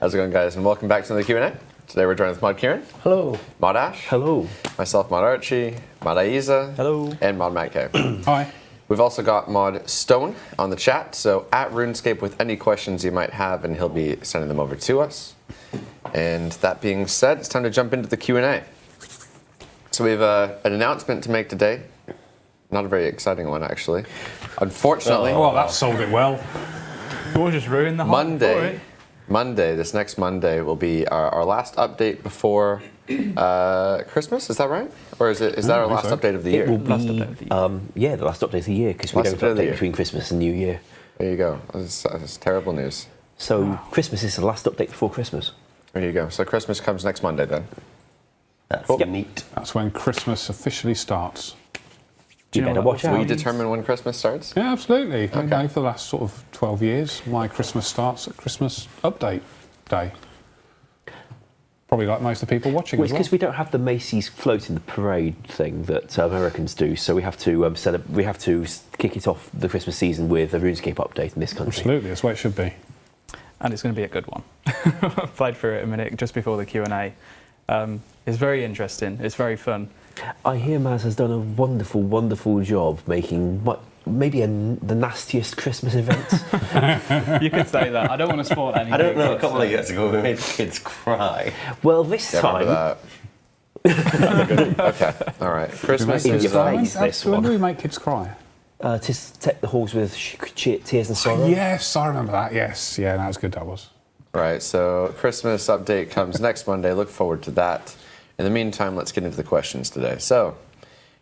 How's it going, guys? And welcome back to the Q&A. Today we're joined with Mod Kieran. Hello. Mod Ash. Hello. Myself, Mod Archie. Mod Aiza. Hello. And Mod Matt K. Hi. We've also got Mod Stone on the chat, so at RuneScape with any questions you might have, and he'll be sending them over to us. And that being said, it's time to jump into the Q&A. So we have an announcement to make today. Not a very exciting one, actually. Unfortunately, Well, that sold it well. You'll just ruin the whole story. Monday, this next Monday will be our last update before Christmas. Is that right? Or is that our last update of the year? It will be, Last update of the year. the last update of the year, because we Last don't update of the update year. between Christmas and New Year. There you go. That's terrible news. So Christmas is the last update before Christmas. There you go. So Christmas comes next Monday then. That's Cool. neat. That's when Christmas officially starts. You know better what watch that Will out. you determine when Christmas starts? Yeah, absolutely. Okay. You know, for the last sort of 12 years, my Christmas starts at Christmas update day. Probably like most of the people watching Well, as it's well. because we don't have the Macy's float in the parade thing that Americans do, so we have to kick it off the Christmas season with a RuneScape update in this country. Absolutely, that's what it should be. And it's going to be a good one. I played through it a minute just before the Q&A. It's very interesting. It's very fun. I hear Maz has done a wonderful, wonderful job making maybe the nastiest Christmas event. You could say that. I don't want to spoil anything. I don't know, a but, couple of years ago we made kids cry. Well, this Yeah, time, remember that. Okay, all right. Christmas In is... your face, this When one. do we make kids cry? to take the halls with tears and sorrow. Yes, I remember that, yes. Yeah, that was good, that was. Right, so Christmas update comes next Monday. Look forward to that. In the meantime, let's get into the questions today. So,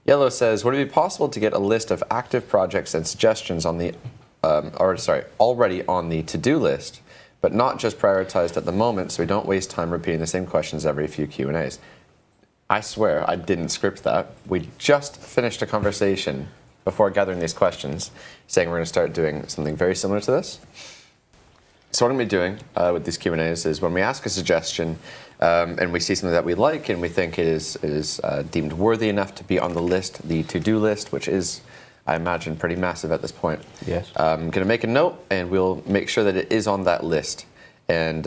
Yellow says, would it be possible to get a list of active projects and suggestions on the, already on the to-do list, but not just prioritized at the moment, so we don't waste time repeating the same questions every few Q&As? I swear I didn't script that. We just finished a conversation before gathering these questions, saying we're going to start doing something very similar to this. So what I'm going to be doing with these Q&As is when we ask a suggestion and we see something that we like and we think it is deemed worthy enough to be on the list, the to-do list, which is, I imagine, pretty massive at this point. Yes. I'm going to make a note and we'll make sure that it is on that list. And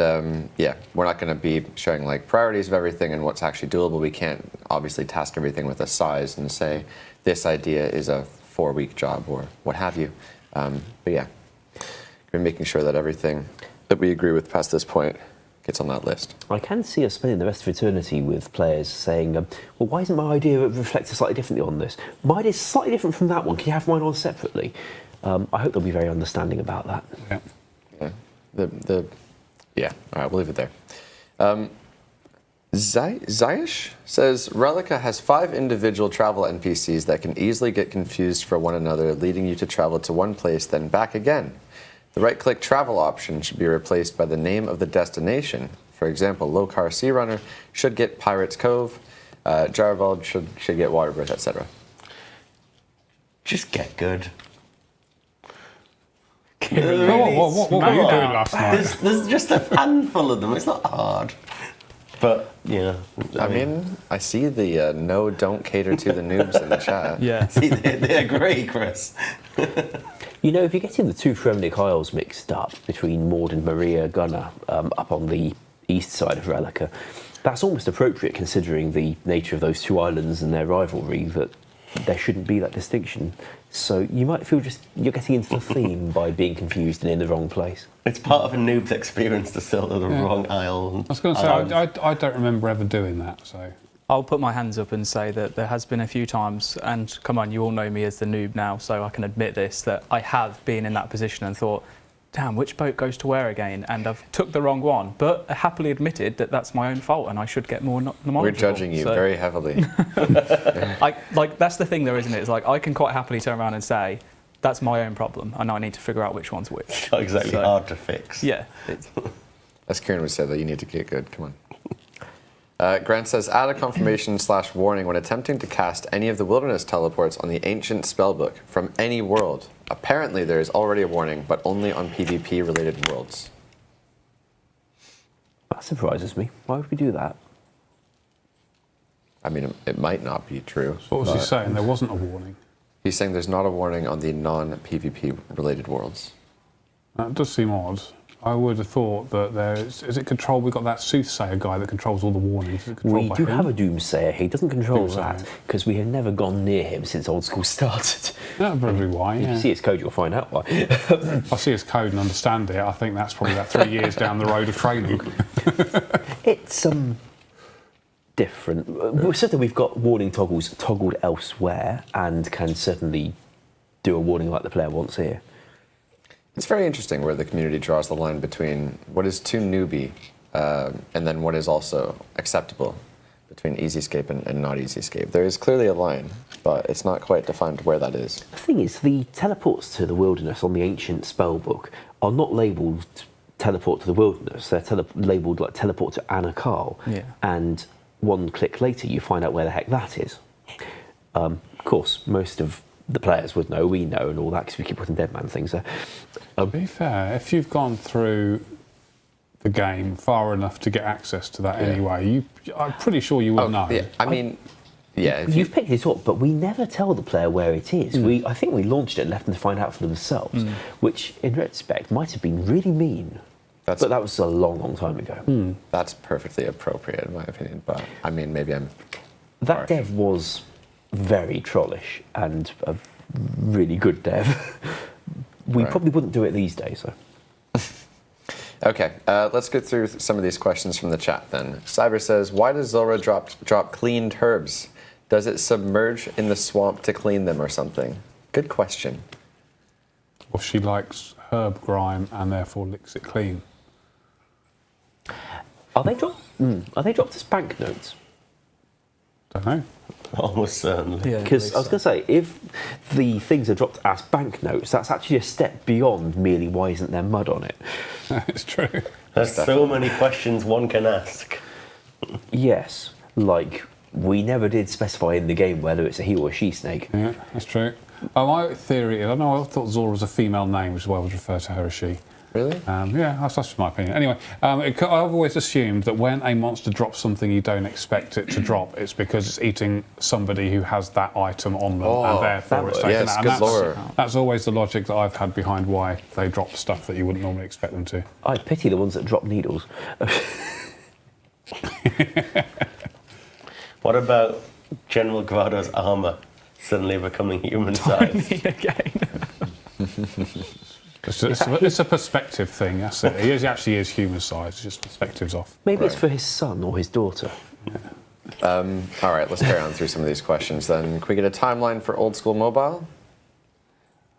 yeah, we're not going to be showing like priorities of everything and what's actually doable. We can't obviously task everything with a size and say this idea is a 4-week job or what have you. But yeah. We're making sure that everything that we agree with past this point gets on that list. I can see us spending the rest of eternity with players saying, well, why isn't my idea reflected slightly differently on this? My idea is slightly different from that one. Can you have mine on separately? I hope they'll be very understanding about that. Yeah. Yeah. Yeah. All right, we'll leave it there. Zayish says, Relica has 5 individual travel NPCs that can easily get confused for one another, leading you to travel to one place, then back again. The right-click travel option should be replaced by the name of the destination. For example, Lokar Sea Runner should get Pirates Cove, Jarvald should get Waterbridge, etc. Just get good. What were you doing last night? There's just a handful of them, it's not hard. But, yeah. I mean, I see the no, don't cater to the noobs in the chat. Yeah. See, they agree, Chris. You know, if you're getting the 2 Fremnik Isles mixed up between Maud and Maria Gunner up on the east side of Relica, that's almost appropriate considering the nature of those 2 islands and their rivalry, that there shouldn't be that distinction. So you might feel you're getting into the theme by being confused and in the wrong place. It's part of a noob's experience to sail to the wrong isle. I was going to say, I don't remember ever doing that, so... I'll put my hands up and say that there has been a few times, and come on, you all know me as the noob now, so I can admit this, that I have been in that position and thought, damn, which boat goes to where again? And I've took the wrong one, but I happily admitted that that's my own fault and I should get more knowledgeable. We're judging you very heavily. That's the thing though, isn't it? It's like, I can quite happily turn around and say, that's my own problem, and I need to figure out which one's which. It's not exactly hard to fix. Yeah. As Kieran would say, that you need to get good. Come on. Grant says, add a confirmation/warning when attempting to cast any of the wilderness teleports on the ancient spellbook from any world. Apparently there is already a warning, but only on PvP-related worlds. That surprises me. Why would we do that? I mean, it might not be true. What was he saying? There wasn't a warning. He's saying there's not a warning on the non-PvP related worlds. That does seem odd. I would have thought that is it control? We've got that soothsayer guy that controls all the warnings. Is it controlled We by do him? have a doomsayer. He doesn't control Doomsayer. that because we have never gone near him since old school started. That's probably why. If you Yeah. see his code, you'll find out why. If I see his code and understand it, I think that's probably about 3 years down the road of training. It's different. Well, certainly, we've got warning toggles toggled elsewhere, and can certainly do a warning like the player wants here. It's very interesting where the community draws the line between what is too newbie and then what is also acceptable between easy escape and not easy escape. There is clearly a line, but it's not quite defined where that is. The thing is, the teleports to the wilderness on the ancient spellbook are not labelled teleport to the wilderness. They're labelled like teleport to Anakal. Yeah. And one click later, you find out where the heck that is. Of course, most of the players would know, we know, and all that, because we keep putting dead man things there. To be fair, if you've gone through the game far enough to get access to that anyway, I'm pretty sure you would know. Yeah, I mean, yeah. If You've picked it up, but we never tell the player where it is. I think we launched it and left them to find out for themselves, which, in retrospect, might have been really mean. But that was a long, long time ago. That's perfectly appropriate, in my opinion. But I mean, maybe I'm. That harsh. dev was very trollish and a really good dev. We Right. probably wouldn't do it these days, though. Okay, let's go through some of these questions from the chat then. Cyber says, why does Zora drop cleaned herbs? Does it submerge in the swamp to clean them or something? Good question. Or she likes herb grime and therefore licks it clean. Are they dropped as banknotes? Don't know. Almost certainly. Yeah, Because I was going to say, if the things are dropped as banknotes, that's actually a step beyond merely why isn't there mud on it. It's true. There's so many questions one can ask. Yes, like we never did specify in the game whether it's a he or a she snake. Yeah, that's true. My theory, I don't know, I thought Zora was a female name, which is why I would refer to her as she. Really? Yeah, that's just my opinion. Anyway, I've always assumed that when a monster drops something you don't expect it to drop, it's because it's eating somebody who has that item on them, and therefore it's taken yes, out. good And lore. that's always the logic that I've had behind why they drop stuff that you wouldn't normally expect them to. I pity the ones that drop needles. What about General Grada's armour suddenly becoming human size? again. It's a perspective thing, that's it. He actually is human sized, just perspective's off. Maybe it's for his son or his daughter. All right, let's carry on through some of these questions then. Can we get a timeline for Old School Mobile?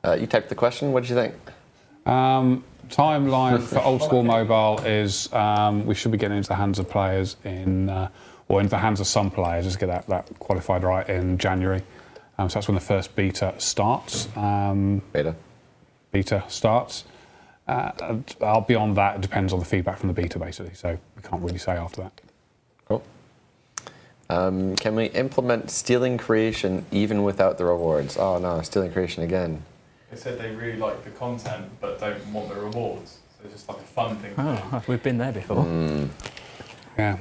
You typed the question, what did you think? Timeline for Old School Mobile is we should be getting into the hands of players or into the hands of some players, just get that qualified right in January. So that's when the first beta starts. Beta starts. Beyond that, it depends on the feedback from the beta, basically. So we can't really say after that. Cool. Can we implement stealing creation even without the rewards? Oh no, stealing creation again. They said they really like the content but don't want the rewards. So it's just like a fun thing to do. Oh, we've been there before. Yeah.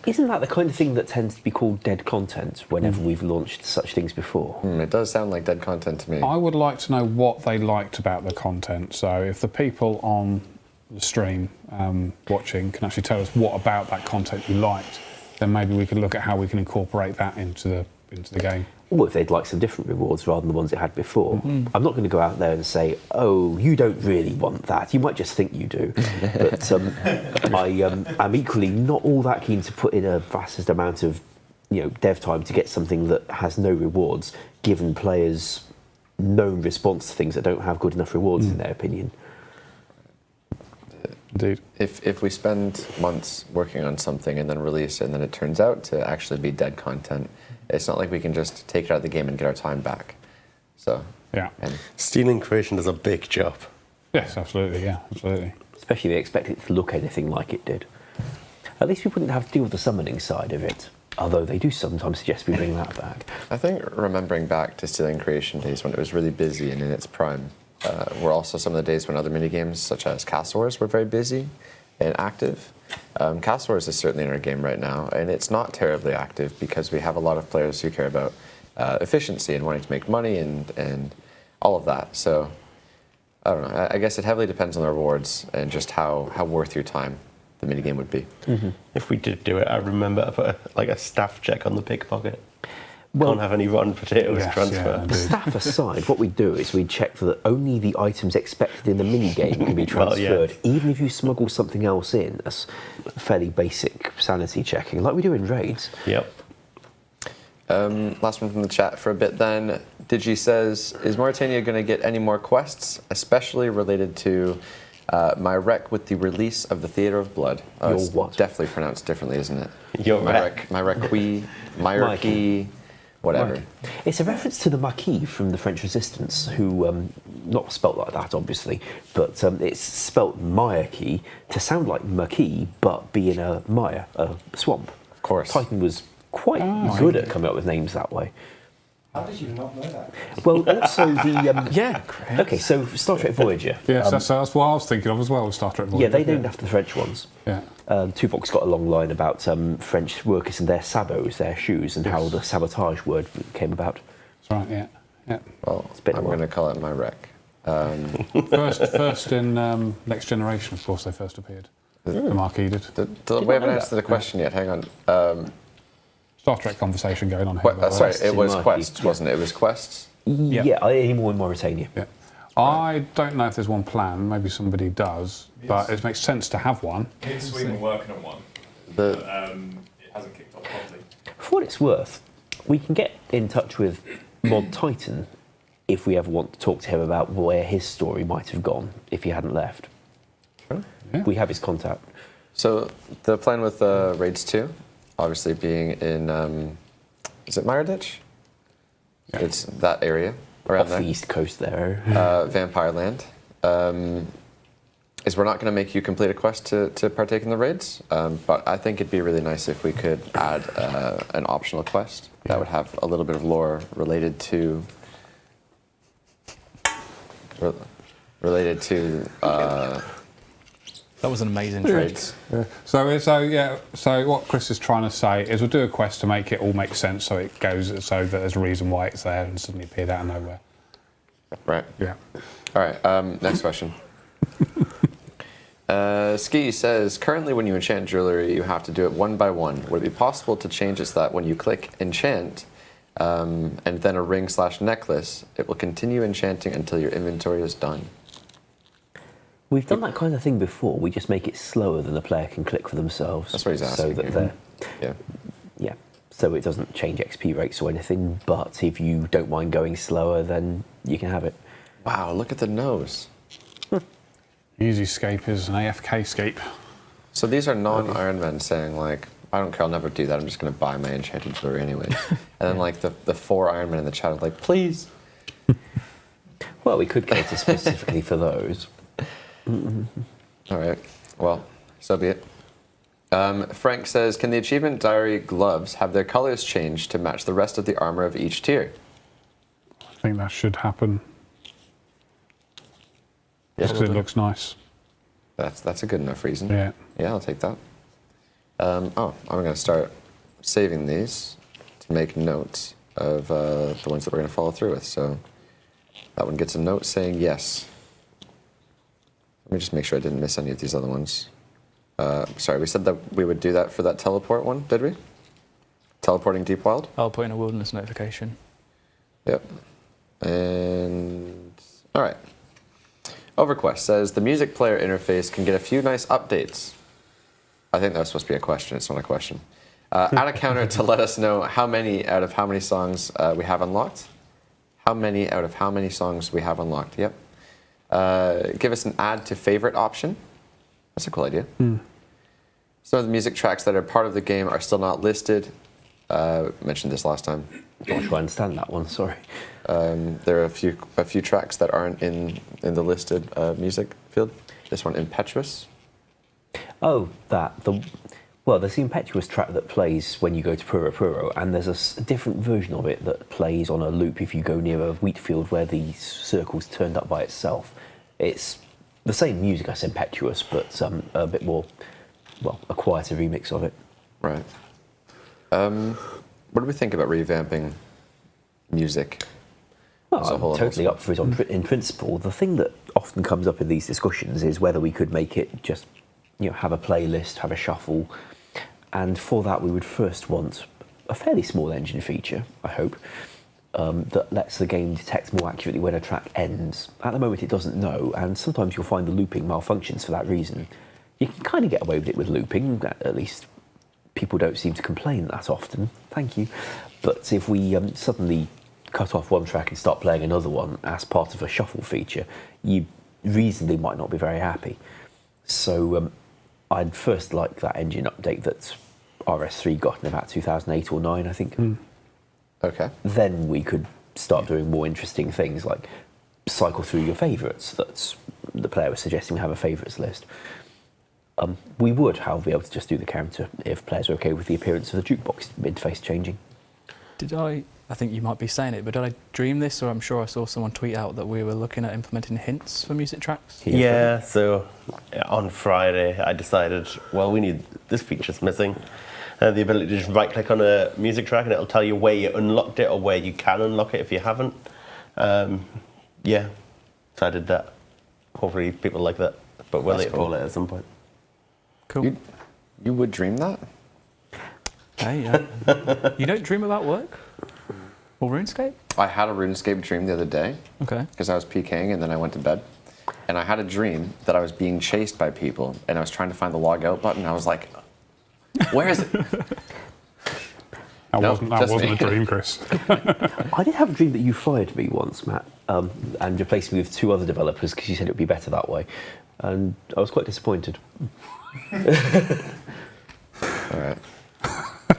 Isn't that the kind of thing that tends to be called dead content whenever we've launched such things before? It does sound like dead content to me. I would like to know what they liked about the content. So if the people on the stream watching can actually tell us what about that content you liked, then maybe we can look at how we can incorporate that into the game. Or if they'd like some different rewards rather than the ones it had before. I'm not going to go out there and say, oh, you don't really want that. You might just think you do. But I'm equally not all that keen to put in a vast amount of dev time to get something that has no rewards, given players' known response to things that don't have good enough rewards in their opinion. Indeed. If we spend months working on something and then release it and then it turns out to actually be dead content, it's not like we can just take it out of the game and get our time back. So Yeah. Stealing creation does a big job. Yes, absolutely. Yeah, absolutely. Especially if they expect it to look anything like it did. At least we wouldn't have to deal with the summoning side of it. Although they do sometimes suggest we bring that back. I think remembering back to stealing creation days when it was really busy and in its prime were also some of the days when other minigames such as Castle Wars were very busy and active. Castle Wars is certainly in our game right now, and it's not terribly active because we have a lot of players who care about efficiency and wanting to make money and all of that. So I don't know. I guess it heavily depends on the rewards and just how worth your time the minigame would be. If we did do it, I remember I put a staff check on the pickpocket. Well, Can't have any rotten potatoes Yes, transfer. yeah, indeed. staff aside, what we do is we check that only the items expected in the minigame can be Well, yeah. transferred, even if you smuggle something else in. That's fairly basic sanity checking, like we do in raids. Yep. Last one from the chat for a bit then. Digi says, is Morytania going to get any more quests, especially related to my rec with the release of the Theatre of Blood? Your It's what? definitely pronounced differently, isn't it? Your my rec. My requi, Myrarchy, whatever. It's a reference to the Marquis from the French Resistance, who, not spelt like that, obviously, but it's spelt Myrarchy to sound like Marquis, but be in a mire, a swamp. Of course. Titan was quite good at coming up with names that way. How did you not know that? Well, also the... Yeah, Chris. Okay, so Star Trek Voyager. Yes, that's what I was thinking of as well with Star Trek Voyager. Yeah, they named after the French ones. Yeah. Tuvok's got a long line about French workers and their sabots, their shoes, and how Yes. the sabotage word came about. That's right, yeah. Yeah. Well, been a I'm while. going to call it my rec. First in Next Generation, of course, they first appeared. The Marquis did. We not haven't know answered the question yet. Hang on. Star Trek conversation going on here. by the way. Sorry, Quests it in was Marquee. quests, wasn't it? It was quests. Yeah, any more in Mauritania. Yeah. I don't know if there's one planned. Maybe somebody does, but it makes sense to have one. Me and Sweden are working on one, The but it hasn't kicked off properly. For what it's worth, we can get in touch with Mod Titan if we ever want to talk to him about where his story might have gone if he hadn't left. Yeah. We have his contact. So the plan with Raids 2, obviously being in, is it Meyerditch? Yeah. It's that area around Off there. the east coast there. Vampire Land. Is we're not going to make you complete a quest to partake in the raids, but I think it'd be really nice if we could add an optional quest that would have a little bit of lore related to That was an amazing trade. raids. Yeah. So what Chris is trying to say is we'll do a quest to make it all make sense, so it goes so that there's a reason why it's there and suddenly appeared out of nowhere. Right. Yeah. All right. Next question. Ski says, currently when you enchant jewelry, you have to do it one by one. Would it be possible to change it so that when you click enchant and then a ring/necklace, it will continue enchanting until your inventory is done? We've done that kind of thing before. We just make it slower than the player can click for themselves. That's what he's asking. So that they're, Yeah. yeah, so it doesn't change XP rates or anything. But if you don't mind going slower, then you can have it. Wow, look at the nose. Easy escape is an AFK escape. So these are non-Iron Men saying like, I don't care, I'll never do that. I'm just going to buy my enchanted jewelry anyway. And then like the 4 Iron Men in the chat are like, please. Well, we could cater specifically for those. All right. Well, so be it. Frank says, can the achievement diary gloves have their colors changed to match the rest of the armor of each tier? I think that should happen. Because it looks nice. That's a good enough reason. Yeah. Yeah, I'll take that. I'm going to start saving these to make notes of the ones that we're going to follow through with. So that one gets a note saying yes. Let me just make sure I didn't miss any of these other ones. Sorry, we said that we would do that for that teleport one, did we? Teleporting Deep Wild? I'll put in a wilderness notification. Yep. And all right. Overquest says the music player interface can get a few nice updates. I think that was supposed to be a question. It's not a question. Add a counter to let us know how many out of how many songs we have unlocked. How many out of how many songs we have unlocked. Yep. Give us an add to favorite option. That's a cool idea. Some of the music tracks that are part of the game are still not listed. Mentioned this last time. Not sure I understand that one. Sorry. There are a few tracks that aren't in the listed music field. This one, Impetuous. Oh, there's the Impetuous track that plays when you go to Puro Puro, and there's a different version of it that plays on a loop if you go near a wheat field where the circle's turned up by itself. It's the same music as Impetuous, but a bit more, a quieter remix of it. Right. What do we think about revamping music? Well, as a whole I'm totally up for it in principle. The thing that often comes up in these discussions is whether we could make it just, have a playlist, have a shuffle, and for that we would first want a fairly small engine feature, I hope, that lets the game detect more accurately when a track ends. At the moment it doesn't know, and sometimes you'll find the looping malfunctions for that reason. You can kind of get away with it with looping, at least people don't seem to complain that often, thank you. But if we suddenly cut off one track and start playing another one as part of a shuffle feature, you reasonably might not be very happy. So I'd first like that engine update that RS3 got in about 2008 or 9, I think. Okay. Then we could start doing more interesting things like cycle through your favourites. That's the player was suggesting we have a favourites list. We would, however, be able to just do the counter if players are okay with the appearance of the jukebox interface changing. I think you might be saying it, but did I dream this, or I'm sure I saw someone tweet out that we were looking at implementing hints for music tracks? Yeah, so on Friday I decided, well, this feature's missing. The ability to just right-click on a music track and it'll tell you where you unlocked it or where you can unlock it if you haven't. Yeah, so I did that. Hopefully people like that, but we'll call it at some point. Cool. You would dream that? Hey, you don't dream about work? Or RuneScape? I had a RuneScape dream the other day. Okay. Because I was PKing and then I went to bed. And I had a dream that I was being chased by people and I was trying to find the log out button. I was like, where is it? That wasn't me. a dream, Chris. I did have a dream that you fired me once, Matt, and replaced me with 2 other developers because you said it would be better that way. And I was quite disappointed. All right.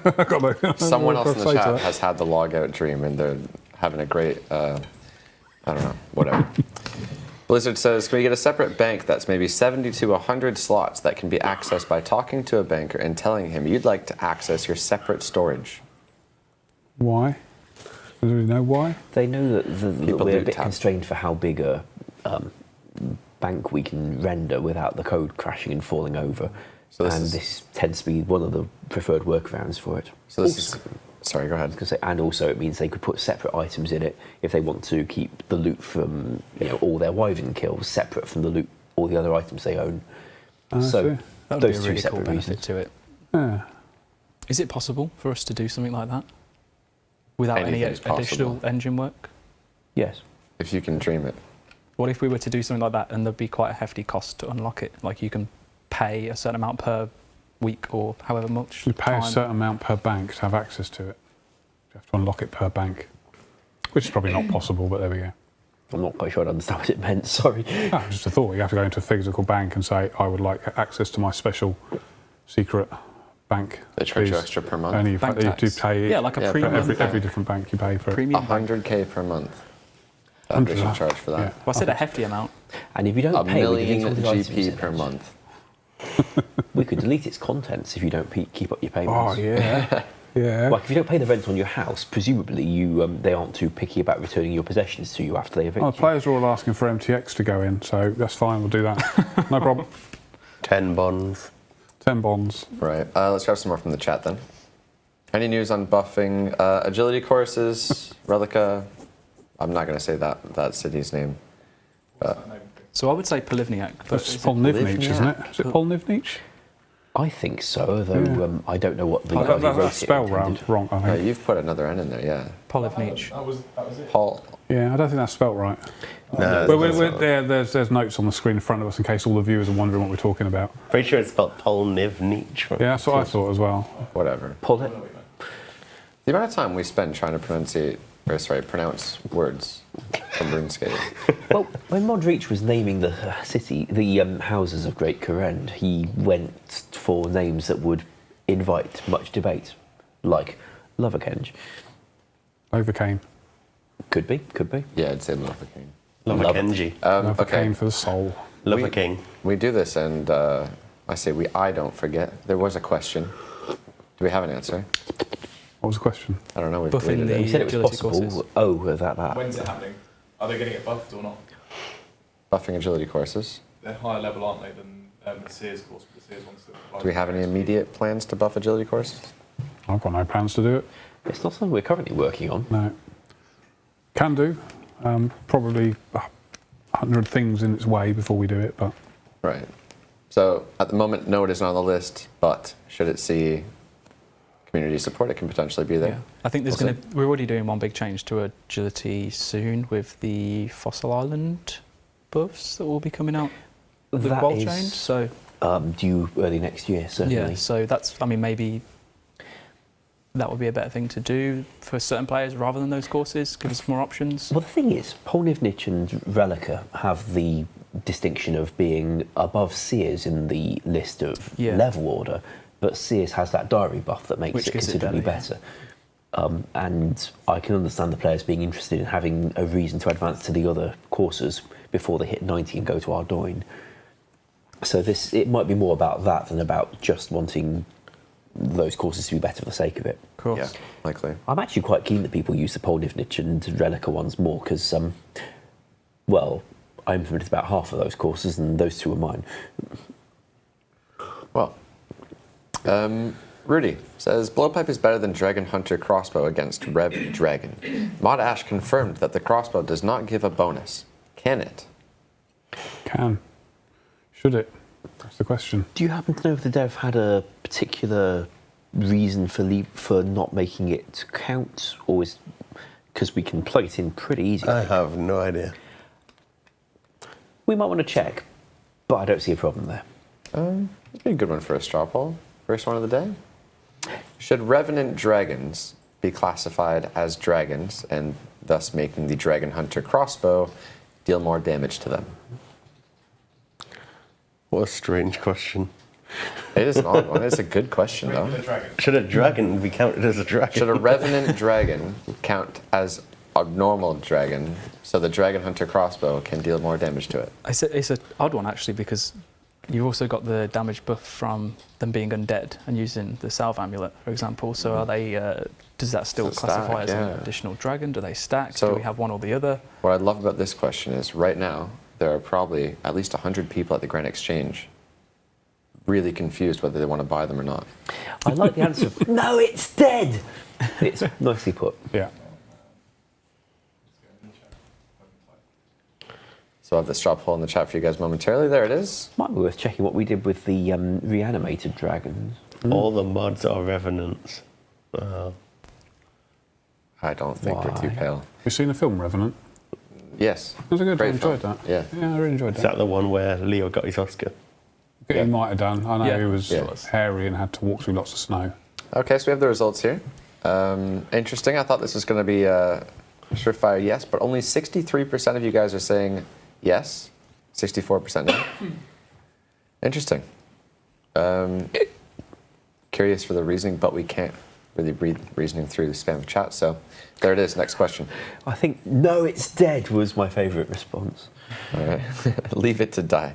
Someone Someone else in the chat has had the log out dream and they're having a great, I don't know, whatever. Blizzard says, can we get a separate bank that's maybe 70 to 100 slots that can be accessed by talking to a banker and telling him you'd like to access your separate storage? Why? Do we know why? They know that People we're do a bit tab. constrained for how big a bank we can render without the code crashing and falling over. So this tends to be one of the preferred workarounds for it. So this is, sorry, go ahead. And also it means they could put separate items in it if they want to keep the loot from all their wyvern kills separate from the loot, all the other items they own. So That would those be a 2 really cool separate benefit reasons. to it. Yeah. Is it possible for us to do something like that? Without any Anything's additional possible. engine work? Yes. If you can dream it. What if we were to do something like that and there'd be quite a hefty cost to unlock it? Like you can pay a certain amount per week or however much You pay time. a certain amount per bank to have access to it. You have to unlock it per bank, which is probably not possible, but there we go. I'm not quite sure I understand what it meant, sorry. Just a thought. You have to go into a physical bank and say, I would like access to my special secret bank. They charge you please. extra per month? And you Bank do tax. pay Yeah, like a Yeah, premium. every different bank you pay for it. premium bank. 100K per month. They 100, should charge for that. yeah. Well, I said a hefty amount. And if you don't A pay, we million could delete all the items in GP per it. month. We could delete its contents if you don't keep up your payments. Oh, yeah. Yeah. Like if you don't pay the rent on your house, presumably they aren't too picky about returning your possessions to you after they evict Oh, you. the players are all asking for MTX to go in, so that's fine, we'll do that. No problem. 10 bonds. 10 bonds. Right. Let's grab some more from the chat then. Any news on buffing agility courses, Relica? I'm not going to say that city's name. So I would say Polivniak. But That's is it Polnivnich, isn't it? Is it Polnivnich? I think so, though I don't know what the guy who wrote That's it spell intended. wrong, I think. You've put another N in there, yeah. Polivnic? That was it. Paul. Yeah, I don't think that's spelt right. No, There's notes on the screen in front of us in case all the viewers are wondering what we're talking about. pretty sure it's spelled Polnivnic. Yeah, that's what I thought as well. Whatever. Pull it. The amount of time we spend trying to pronounce words from RuneScape. Well, when Modric was naming the city, the houses of Great Korend, he went for names that would invite much debate, like Loverkenge. Overcame. Could be. Yeah, I'd say Loverking. Loverkenji. Overcame for the soul. Loverking. We do this, and I don't forget. There was a question. Do we have an answer? What was the question? I don't know. We've Buffing deleted the- it. You said it was Agility possible. courses. Oh, that. When's it happening? Are they getting it buffed or not? Buffing agility courses. They're higher level, aren't they, than the Sears course? But the Sears one's still Do we have any immediate plans to buff agility courses? I've got no plans to do it. It's not something we're currently working on. No. Can do. Probably 100 things in its way before we do it, but Right. So at the moment, no, it isn't on the list, but should it see community support, it can potentially be there. Yeah. I think there's We'll going to. We're already doing one big change to agility soon with the Fossil Island buffs that will be coming out with That world is, change. So due early next year, certainly. yeah, so that's. I mean, maybe that would be a better thing to do for certain players rather than those courses. Give us more options. Well, the thing is, Polnivnich and Relica have the distinction of being above Sears in the list of Yeah. level order, but Sears has that diary buff that makes Which it gives it considerably better, better. And I can understand the players being interested in having a reason to advance to the other courses before they hit 90 and go to Ardoyne. So it might be more about that than about just wanting those courses to be better for the sake of it. Of course. Yeah, likely. I'm actually quite keen that people use the Polnivnich and Relica ones more because, well, I implemented about half of those courses and those two are mine. Well, Rudy says, Blowpipe is better than Dragon Hunter crossbow against Rev Dragon. Mod Ash confirmed that the crossbow does not give a bonus. Can it? can. Should it? That's the question. Do you happen to know if the dev had a particular reason for not making it count, or is because we can plug it in pretty easily? I have no idea. We might want to check, but I don't see a problem there. It'd be a good one for a straw poll. First one of the day. Should Revenant dragons be classified as dragons and thus making the Dragon Hunter crossbow deal more damage to them? What a strange question. It is an odd one. It's a good question, though. The dragon. Should a dragon be counted as a dragon? Should a Revenant dragon count as a normal dragon so the Dragon Hunter crossbow can deal more damage to it? It's an odd one actually because you've also got the damage buff from them being undead and using the Salve Amulet, for example. So are they? Does that still It's a classify stack, as yeah. an additional dragon? Do they stack? So- Do we have one or the other? What I love about this question is right now there are probably at least 100 people at the Grand Exchange really confused whether they want to buy them or not. I like the answer of, no, it's dead! It's nicely put. Yeah. So I'll have the straw poll in the chat for you guys momentarily. There it is. Might be worth checking what we did with the reanimated dragons. All the mods are revenants. I don't think they're too Why? pale. You seen the film Revenant? Yes. It was a good. I Great enjoyed film. that. Yeah. Yeah, I really enjoyed Is that. that the one where Leo got his Oscar? Yeah. He might have done. I know Yeah. he was Yeah. hairy and had to walk through lots of snow. Okay, so we have the results here. Interesting. I thought this was going to be a surefire yes, but only 63% of you guys are saying yes, 64% no. Interesting. Curious for the reasoning, but we can't really read reasoning through the spam of chat. So there it is. Next question. I think, no, it's dead was my favourite response. All right. Leave it to die.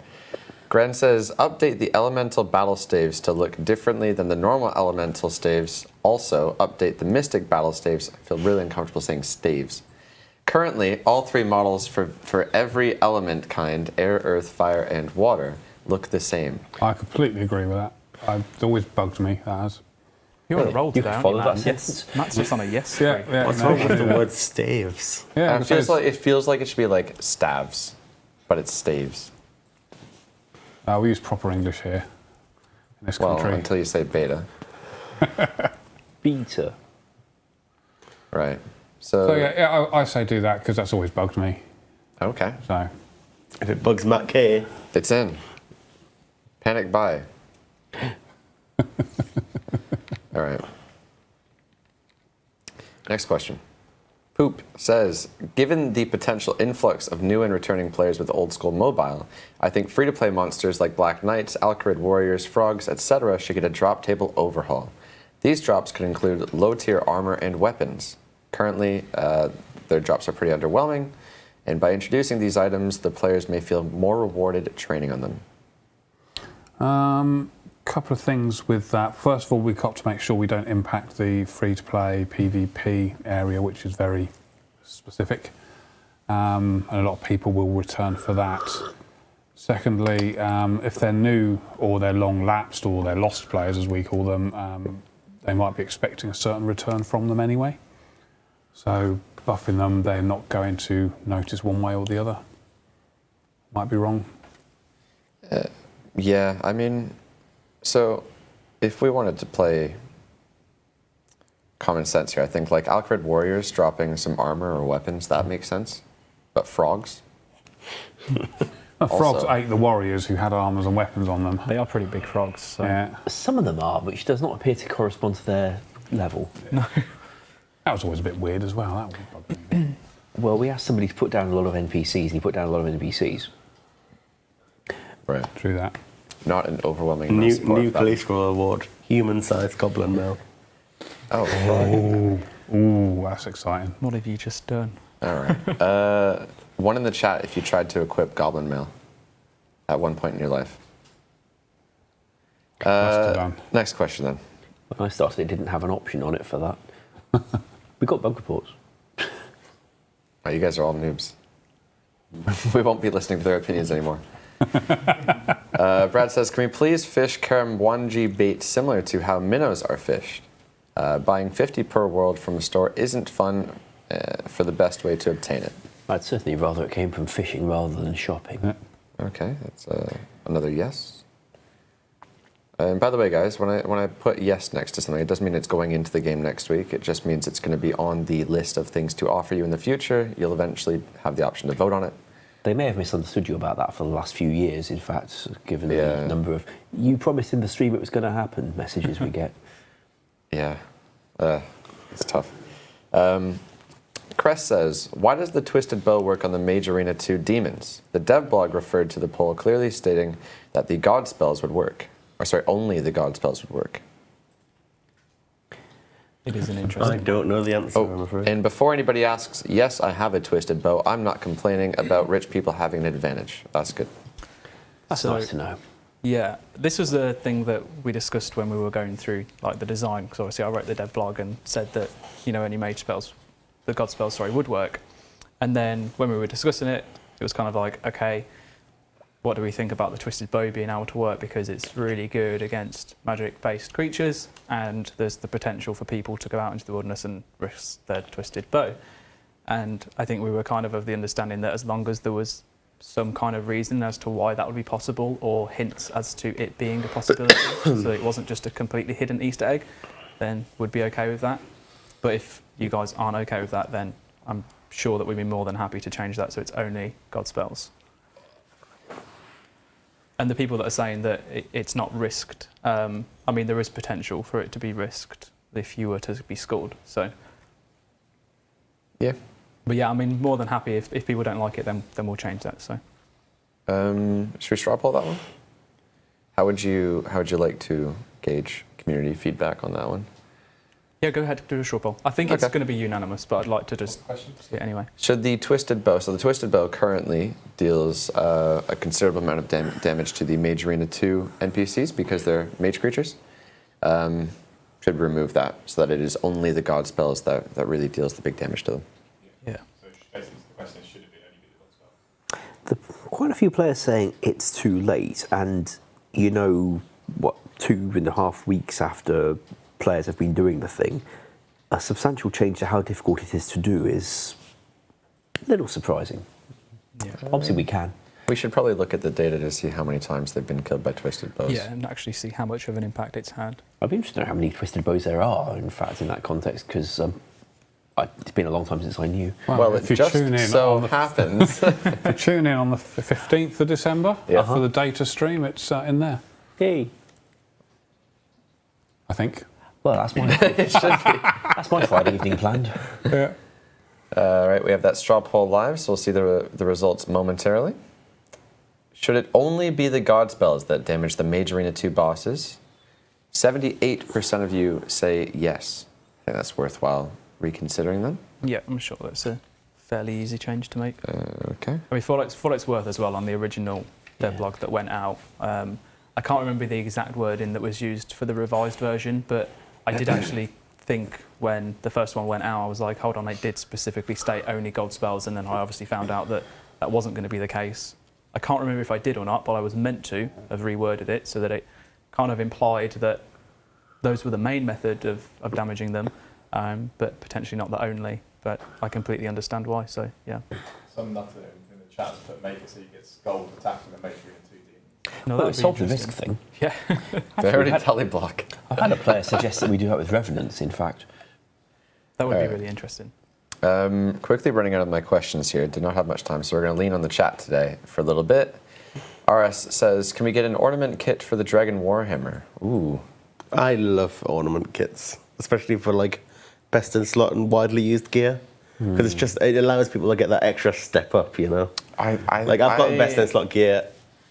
Gren says, update the elemental battle staves to look differently than the normal elemental staves. Also, update the mystic battle staves. I feel really uncomfortable saying staves. Currently, all three models for every element kind, air, earth, fire, and water, look the same. I completely agree with that. It's always bugged me, that has. You're on a roll You today, can aren't follow you, that Matt? sentence. Matt's just on a yes Yeah, streak. yeah. What's no, wrong with the yeah. word staves? Yeah, It feels like it should be like staves, but it's staves. we use proper English here in this Well, country. until you say beta. Beta. Right. So yeah, I say do that because that's always bugged me. Okay. So If it bugs Matt K, It's in. Panic buy. All right. Next question. Poop says, given the potential influx of new and returning players with old school mobile, I think free-to-play monsters like Black Knights, Alcarid Warriors, Frogs, etc. should get a drop table overhaul. These drops could include low-tier armor and weapons. Currently, their drops are pretty underwhelming, and by introducing these items, the players may feel more rewarded training on them. couple of things with that. First of all, we've got to make sure we don't impact the free-to-play PvP area, which is very specific, and a lot of people will return for that. Secondly, if they're new or they're long-lapsed or they're lost players, as we call them, they might be expecting a certain return from them anyway. So buffing them, they're not going to notice one way or the other. Might be wrong. Yeah, I mean, so if we wanted to play common sense here, I think like Alcred Warriors dropping some armor or weapons, that makes sense. But frogs? Frogs Also- ate the warriors who had armors and weapons on them. They are pretty big frogs. So. Yeah, Some of them are, which does not appear to correspond to their level. that was always a bit weird as well. That would bug me. Well, we asked somebody to put down a lot of NPCs, and he put down a lot of NPCs. Right. True that. Not an overwhelming amount of support New for that. police award. Human-sized goblin now. Oh, frog. Ooh, that's exciting. What have you just done? All right. One in the chat if you tried to equip Goblin Mail at one point in your life. Must have done. Next question then. When I started, it didn't have an option on it for that. We got bug reports. Oh, you guys are all noobs. We won't be listening to their opinions anymore. Brad says, can we please fish Karam 1G bait similar to how minnows are fished? Buying 50 per world from a store isn't fun for the best way to obtain it. I'd certainly rather it came from fishing rather than shopping. Yeah. Okay, that's another yes. And by the way, guys, when I put yes next to something, it doesn't mean it's going into the game next week. It just means it's going to be on the list of things to offer you in the future. You'll eventually have the option to vote on it. They may have misunderstood you about that for the last few years, in fact, given Yeah. the number of "you promised in the stream it was going to happen" messages we get. Yeah, it's tough. Crest says, why does the Twisted Bow work on the Mage Arena 2 demons? The dev blog referred to the poll clearly stating that the god spells would work. Or sorry, only the god spells would work. It is an I interesting. don't know the answer, I'm afraid. And before anybody asks, yes, I have a Twisted Bow. I'm not complaining about rich people having an advantage. That's good. That's So- nice to know. Yeah, this was the thing that we discussed when we were going through like the design. Because obviously I wrote the dev blog and said that any mage spells, the god spells, sorry, would work. And then when we were discussing it, it was kind of like, okay, what do we think about the Twisted Bow being able to work? Because it's really good against magic-based creatures, and there's the potential for people to go out into the wilderness and risk their Twisted Bow. And I think we were kind of the understanding that as long as there was some kind of reason as to why that would be possible, or hints as to it being a possibility, so it wasn't just a completely hidden Easter egg, then we'd be okay with that. But if you guys aren't okay with that, then I'm sure that we'd be more than happy to change that so it's only god spells. And the people that are saying that it's not risked, I mean, there is potential for it to be risked if you were to be scored. So, Yeah. but yeah, I mean, more than happy if people don't like it, then we'll change that. So, Should we straw poll that one? How would you like to gauge community feedback on that one? yeah, go ahead, do a straw poll. I think it's Okay. going to be unanimous, but I'd like to just see it anyway. Should the Twisted Bow, so the Twisted Bow currently deals a considerable amount of damage to the Mage Arena 2 NPCs because they're mage creatures. Should remove that so that it is only the god spells that really deals the big damage to them. Yeah. So basically the question is, should it only be the god spell? Quite a few players saying it's too late, and 2.5 weeks after players have been doing the thing, a substantial change to how difficult it is to do is a little surprising. Yeah. Obviously, we can. We should probably look at the data to see how many times they've been killed by Twisted Bows. Yeah, and actually see how much of an impact it's had. I'd be interested to know how many twisted bows there are, in fact, in that context, because it's been a long time since I knew. Well, if it you just tune in so on the happens. If you tune in on the 15th of December Yeah. for the data stream, it's in there, Yay! I think. Well, that's my It should be. that's my Friday evening planned. Yeah. Right, we have that straw poll live, so we'll see the results momentarily. Should it only be the god spells that damage the Mage Arena 2 bosses? 78% of you say yes. I think that's worthwhile reconsidering then. Yeah, I'm sure that's a fairly easy change to make. Okay. I mean, for what it's worth as well, on the original dev blog that went out, I can't remember the exact wording that was used for the revised version, but I did actually think when the first one went out, I was like, hold on, it did specifically state only god spells, and then I obviously found out that that wasn't going to be the case. I can't remember if I did or not, but I was meant to have reworded it so that it kind of implied that those were the main method of damaging them, but potentially not the only. But I completely understand why, so yeah. Some nutter in the chat to put make it so you get gold attacking the matron in 2D. No, Well, that'd it be solved the risk interesting. thing. Yeah, They already had- tele block. I've had a player suggest that we do that with Revenants, in fact. that would Alright. be really interesting. Quickly running out of my questions here. Did not have much time, so we're going to lean on the chat today for a little bit. RS says, can we get an ornament kit for the Dragon Warhammer? Ooh. I love ornament kits, especially for like best in slot and widely used gear, because it allows people to get that extra step up, you know. I've got best in slot gear.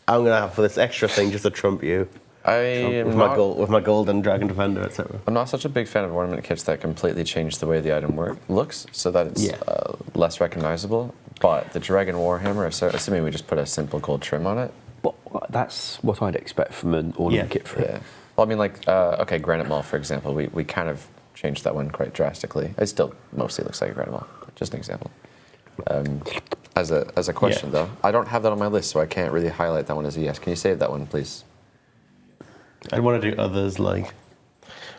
I'm gonna have for this extra thing just to trump you with my golden dragon defender, etc. I'm not such a big fan of ornament kits that completely change the way the item looks, so that it's less recognizable. But the Dragon Warhammer, assuming we just put a simple gold trim on it. But that's what I'd expect from an ornament kit for it. Yeah. Well, I mean, like, okay, Granite Mall, for example, we kind of changed that one quite drastically. It still mostly looks like a Granite Mall, just an example. As a question, though, I don't have that on my list, so I can't really highlight that one as a yes. Can you save that one, please? I'd want to do others like,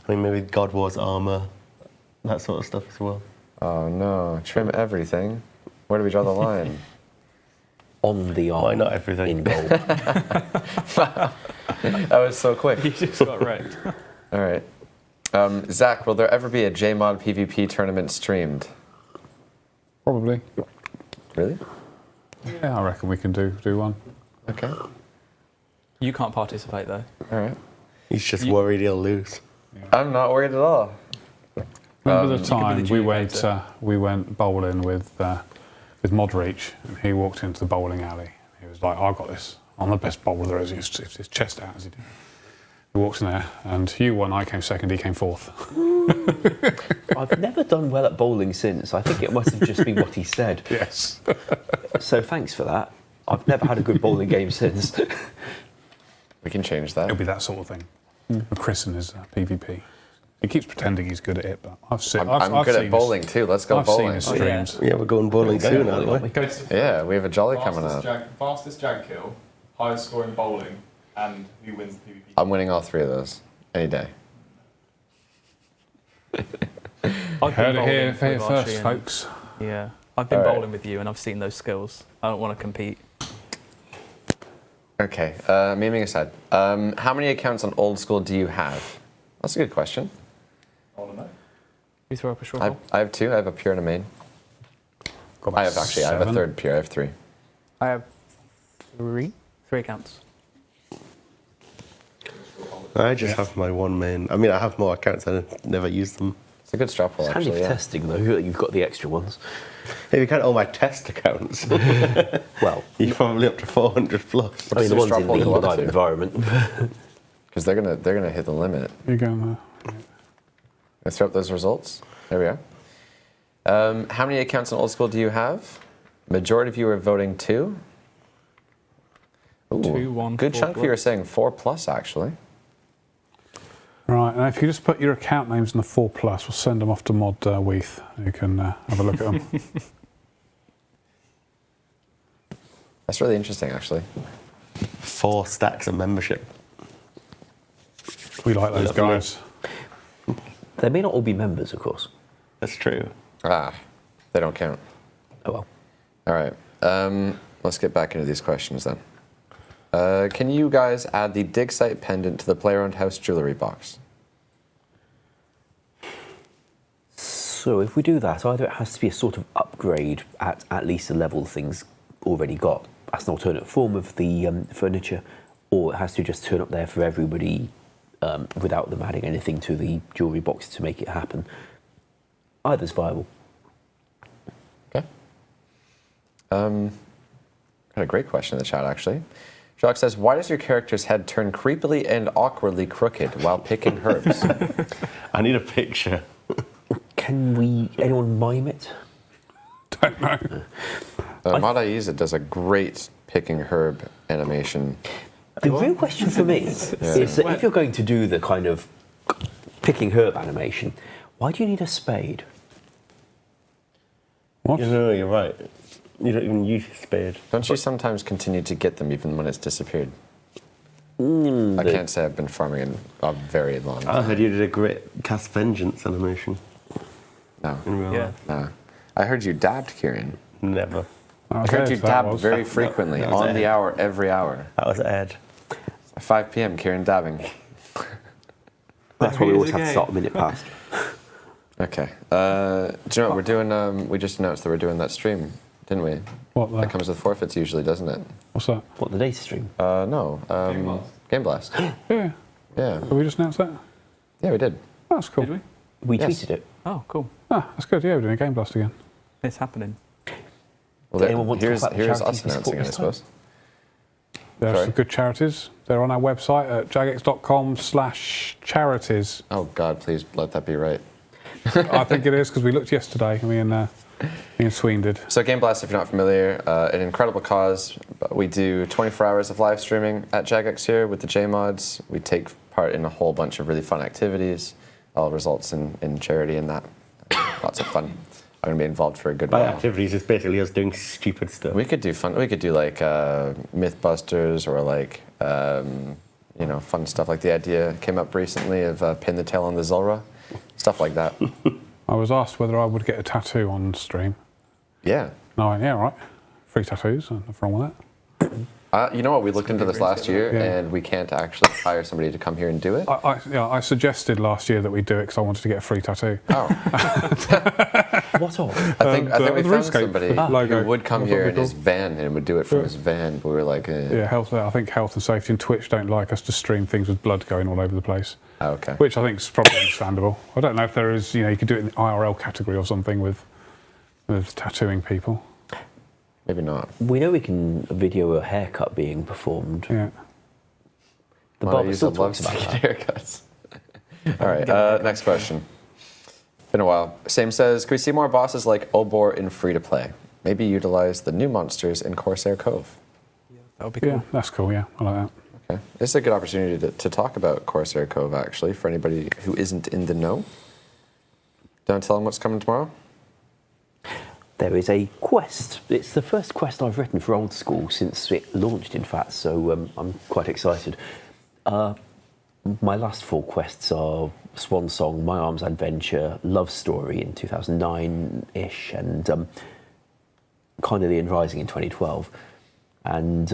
maybe God War's armor, that sort of stuff as well. Oh, no. Trim everything. Where do we draw the line? On the arm. Why not everything? In gold. That was so quick. You just got wrecked. All right. Zach, will there ever be a JMod PvP tournament streamed? Probably. Really? Yeah, I reckon we can do one. Okay. You can't participate though. All right. He's just worried he'll lose. I'm not worried at all. Remember the you time could be the we went bowling with Modreach, and he walked into the bowling alley. He was like, "I got this. I'm the best bowler there is." He just his chest out as he did. He walks in there, and you won. I came second. He came fourth. I've never done well at bowling since. I think it must have just been what he said. Yes. So thanks for that. I've never had a good bowling game since. We can change that. It'll be that sort of thing. With Chris and his PvP. He keeps pretending he's good at it, but I'm good at bowling too. Let's go I've seen bowling. his Oh, yeah. streams. Yeah, we're going bowling soon, aren't we? Yeah, we have a jolly coming up. Fastest jag kill, highest scoring bowling, and who wins the PvP. I'm winning all three of those any day. I've Heard been it here bowling with first, Archie and- folks. Yeah, I've been All right. bowling with you and I've seen those skills. I don't want to compete. Okay, memeing aside, how many accounts on Old School do you have? That's a good question. I want to know. You throw up a short I ball? have two. I have a pure and a main. Got I about have a 7. third pure. I have three. I have three accounts. I just have my one main. I mean, I have more accounts. I never use them. It's a good strap pull, It's handy actually. for Yeah. testing though, that you've got the extra ones. If you count all my test accounts, Well, you're probably up to 400 plus. I mean the your ones strap in ball the go up live to? environment. Because they're gonna hit the limit. You go there. Let's throw up those results. There we are. How many accounts on Old School do you have? Majority of you are voting 2. Ooh, 2, 1, good 4 chunk of you are plus. saying 4+ actually. Right, and if you just put your account names in the 4+, we'll send them off to Mod Weath. You can have a look at them. That's really interesting, actually. 4 stacks of membership. We like those guys. They may not all be members, of course. That's true. Ah, they don't count. Oh well. All right. Let's get back into these questions then. Can you guys add the dig site pendant to the player-owned house jewelry box? So if we do that, either it has to be a sort of upgrade at least the level things already got, as an alternate form of the furniture, or it has to just turn up there for everybody without them adding anything to the jewelry box to make it happen. Either's viable. Okay. Got a great question in the chat, actually. Jacques says, why does your character's head turn creepily and awkwardly crooked while picking herbs? I need a picture. Can anyone mime it? Don't know. Madaiza does a great picking herb animation. The real question for me is that if you're going to do the kind of picking herb animation, why do you need a spade? What? You know, you're right. You don't even use a spade. Don't you sometimes continue to get them even when it's disappeared? I can't say I've been farming in a very long I time. heard you did a great cast vengeance animation No. in real Yeah. life. No. I heard you dabbed, Kieran. Never. That I was heard Ed, you that dab was. very frequently, That was on Ed. the hour, every hour. That was Ed. At 5 p.m., Kieran dabbing. That's why we always have to start a minute past. Okay. Do you know what we're doing? We just announced that we're doing that stream, didn't we? What That the? comes with forfeits usually, doesn't it? What's that? What, the data stream? No. Game Blast. Yeah. Yeah. Did we just announce that? Yeah, we did. That's cool. Did we? We Yes. tweeted it. Oh, cool. Ah, that's good. Yeah, we're doing a Game Blast again. It's happening. Well, Does anyone want to here's talk about the here's charities us we support announcing it, I this time? suppose. There are Sorry? some good charities. They're on our website at jagex.com/charities. Oh God, please let that be right. I think it is because we looked yesterday. Me and Sween did. So Game Blast, if you're not familiar, an incredible cause. But we do 24 hours of live streaming at Jagex here with the JMods. We take part in a whole bunch of really fun activities. All results in charity and that. Lots of fun. I'm gonna be involved for a good By while. activities, it's basically us doing stupid stuff. We could do fun. We could do like Mythbusters or like fun stuff. Like the idea came up recently of pin the tail on the Zulrah, stuff like that. I was asked whether I would get a tattoo on stream. Yeah. No, I went, yeah, right. Free tattoos. Nothing wrong with that. You know what? We looked into this last year, Yeah. and we can't actually hire somebody to come here and do it. I suggested last year that we do it because I wanted to get a free tattoo. Oh, What of? I think we the found RuneScape somebody logo. who would come That's here what in we his van and would do it from his van. But we were like, Yeah, I think health and safety and Twitch don't like us to stream things with blood going all over the place, oh, okay. which I think is probably understandable. I don't know if there is, you could do it in the IRL category or something with tattooing people. Maybe not. We know we can video a haircut being performed. Yeah. The Well, I barber use still the love talks about to that. get haircuts. All right, next question. Been a while. Same says, can we see more bosses like Obor in free-to-play? Maybe utilize the new monsters in Corsair Cove. That would be cool. Yeah, that's cool. Yeah, I like that. Okay. This is a good opportunity to talk about Corsair Cove, actually, for anybody who isn't in the know. Do you want to tell them what's coming tomorrow? There is a quest. It's the first quest I've written for Old School since it launched, in fact, so I'm quite excited. My last 4 quests are Swan Song, My Arms Adventure, Love Story in 2009-ish, and Carnelian Rising in 2012. And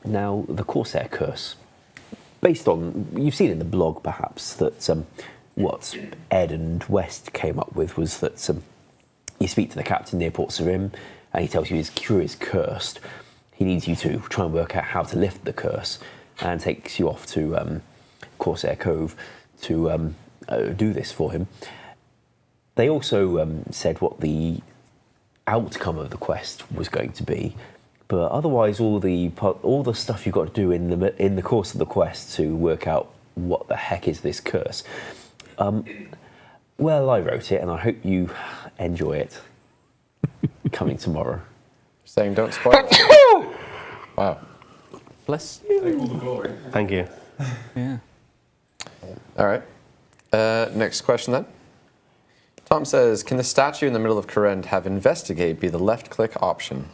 now the Corsair Curse. Based on, you've seen in the blog perhaps, that what Ed and West came up with was that you speak to the captain near Port Sarim, and he tells you his crew is cursed. He needs you to try and work out how to lift the curse, and takes you off to Corsair Cove to do this for him. They also said what the outcome of the quest was going to be, but otherwise all the stuff you've got to do in the course of the quest to work out what the heck is this curse. Well, I wrote it, and I hope you enjoy it. Coming tomorrow. Saying don't spoil it. Wow. Bless you. Take all the glory. Thank you. Yeah. All right. Next question then. Tom says, can the statue in the middle of Kourend have investigate be the left-click option?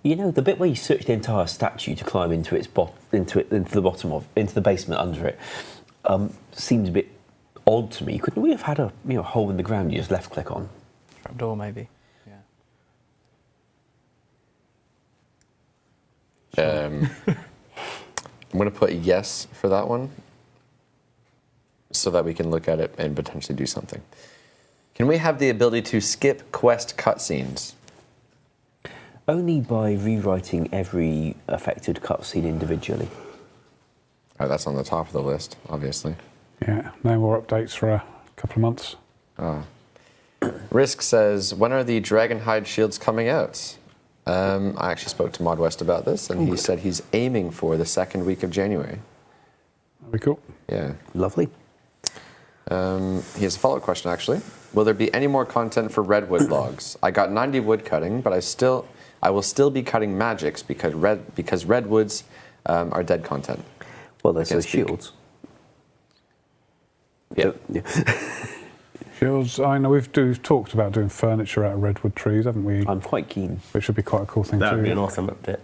You know, the bit where you search the entire statue to climb into the basement under it, seems a bit odd to me. Couldn't we have had a hole in the ground you just left click on? Trapdoor, maybe. Yeah. I'm going to put yes for that one so that we can look at it and potentially do something. Can we have the ability to skip quest cutscenes? Only by rewriting every affected cutscene individually. Oh, that's on the top of the list, obviously. Yeah, no more updates for a couple of months. Risk says, when are the Dragonhide shields coming out? I actually spoke to Mod West about this, and he said he's aiming for the 2nd week of January. That'd be cool. Yeah. Lovely. He has a follow-up question, actually. Will there be any more content for redwood logs? I got 90 wood cutting, but I will still be cutting magics because redwoods are dead content. Well, there's I can't those speak. shields. Yeah. Shields, I know we've talked about doing furniture out of redwood trees, haven't we? I'm quite keen. Which would be quite a cool thing That would too. be an awesome update.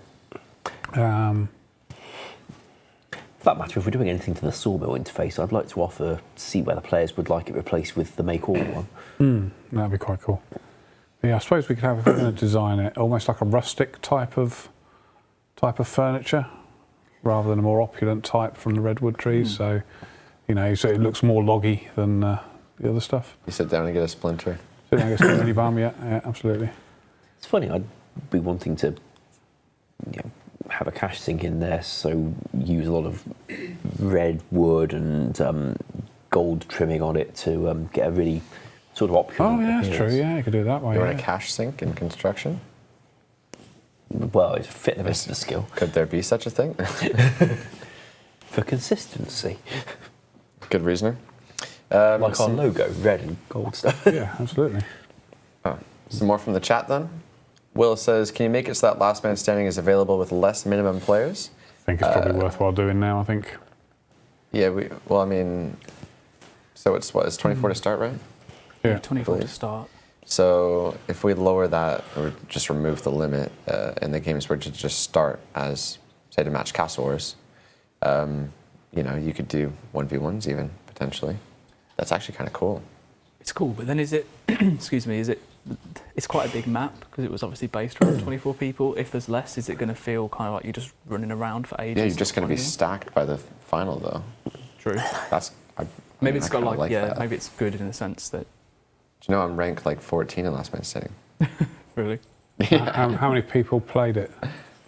For that matter, if we're doing anything to the sawmill interface, I'd like to see whether players would like it replaced with the make all one. That'd be quite cool. Yeah, I suppose we could have, if we're going to design it, almost like a rustic type of furniture, rather than a more opulent type from the redwood trees. So, you know, so it looks more loggy than the other stuff. You sit down and get a splinter. Sit down and get a splinter balm, yeah, absolutely. It's funny, I'd be wanting to have a cash sink in there, so use a lot of red wood and gold trimming on it to get a really sort of opulent that's true, appearance. yeah, you could do it that way. You Yeah. want a cash sink in construction? Well, it's fit the rest of the skill. Could there be such a thing? For consistency. Good reasoning. Like our logo, red and gold stuff. Yeah, absolutely. Some more from the chat then. Will says, can you make it so that last man standing is available with less minimum players? I think it's probably worthwhile doing now, I think. Yeah, so it's 24 to start, right? Yeah. 24 to start. So if we lower that or just remove the limit in the games where to just start as, say, to match Castle Wars, you could do 1v1s even, potentially. That's actually kind of cool. It's cool, but then is it, excuse me, it's quite a big map because it was obviously based around 24 people. If there's less, is it going to feel kind of like you're just running around for ages? Yeah, you're just going to be stacked by the final, though. True. Maybe It's got maybe it's good in the sense that. Do you know I'm ranked like 14 in last man standing? Really? How many people played it?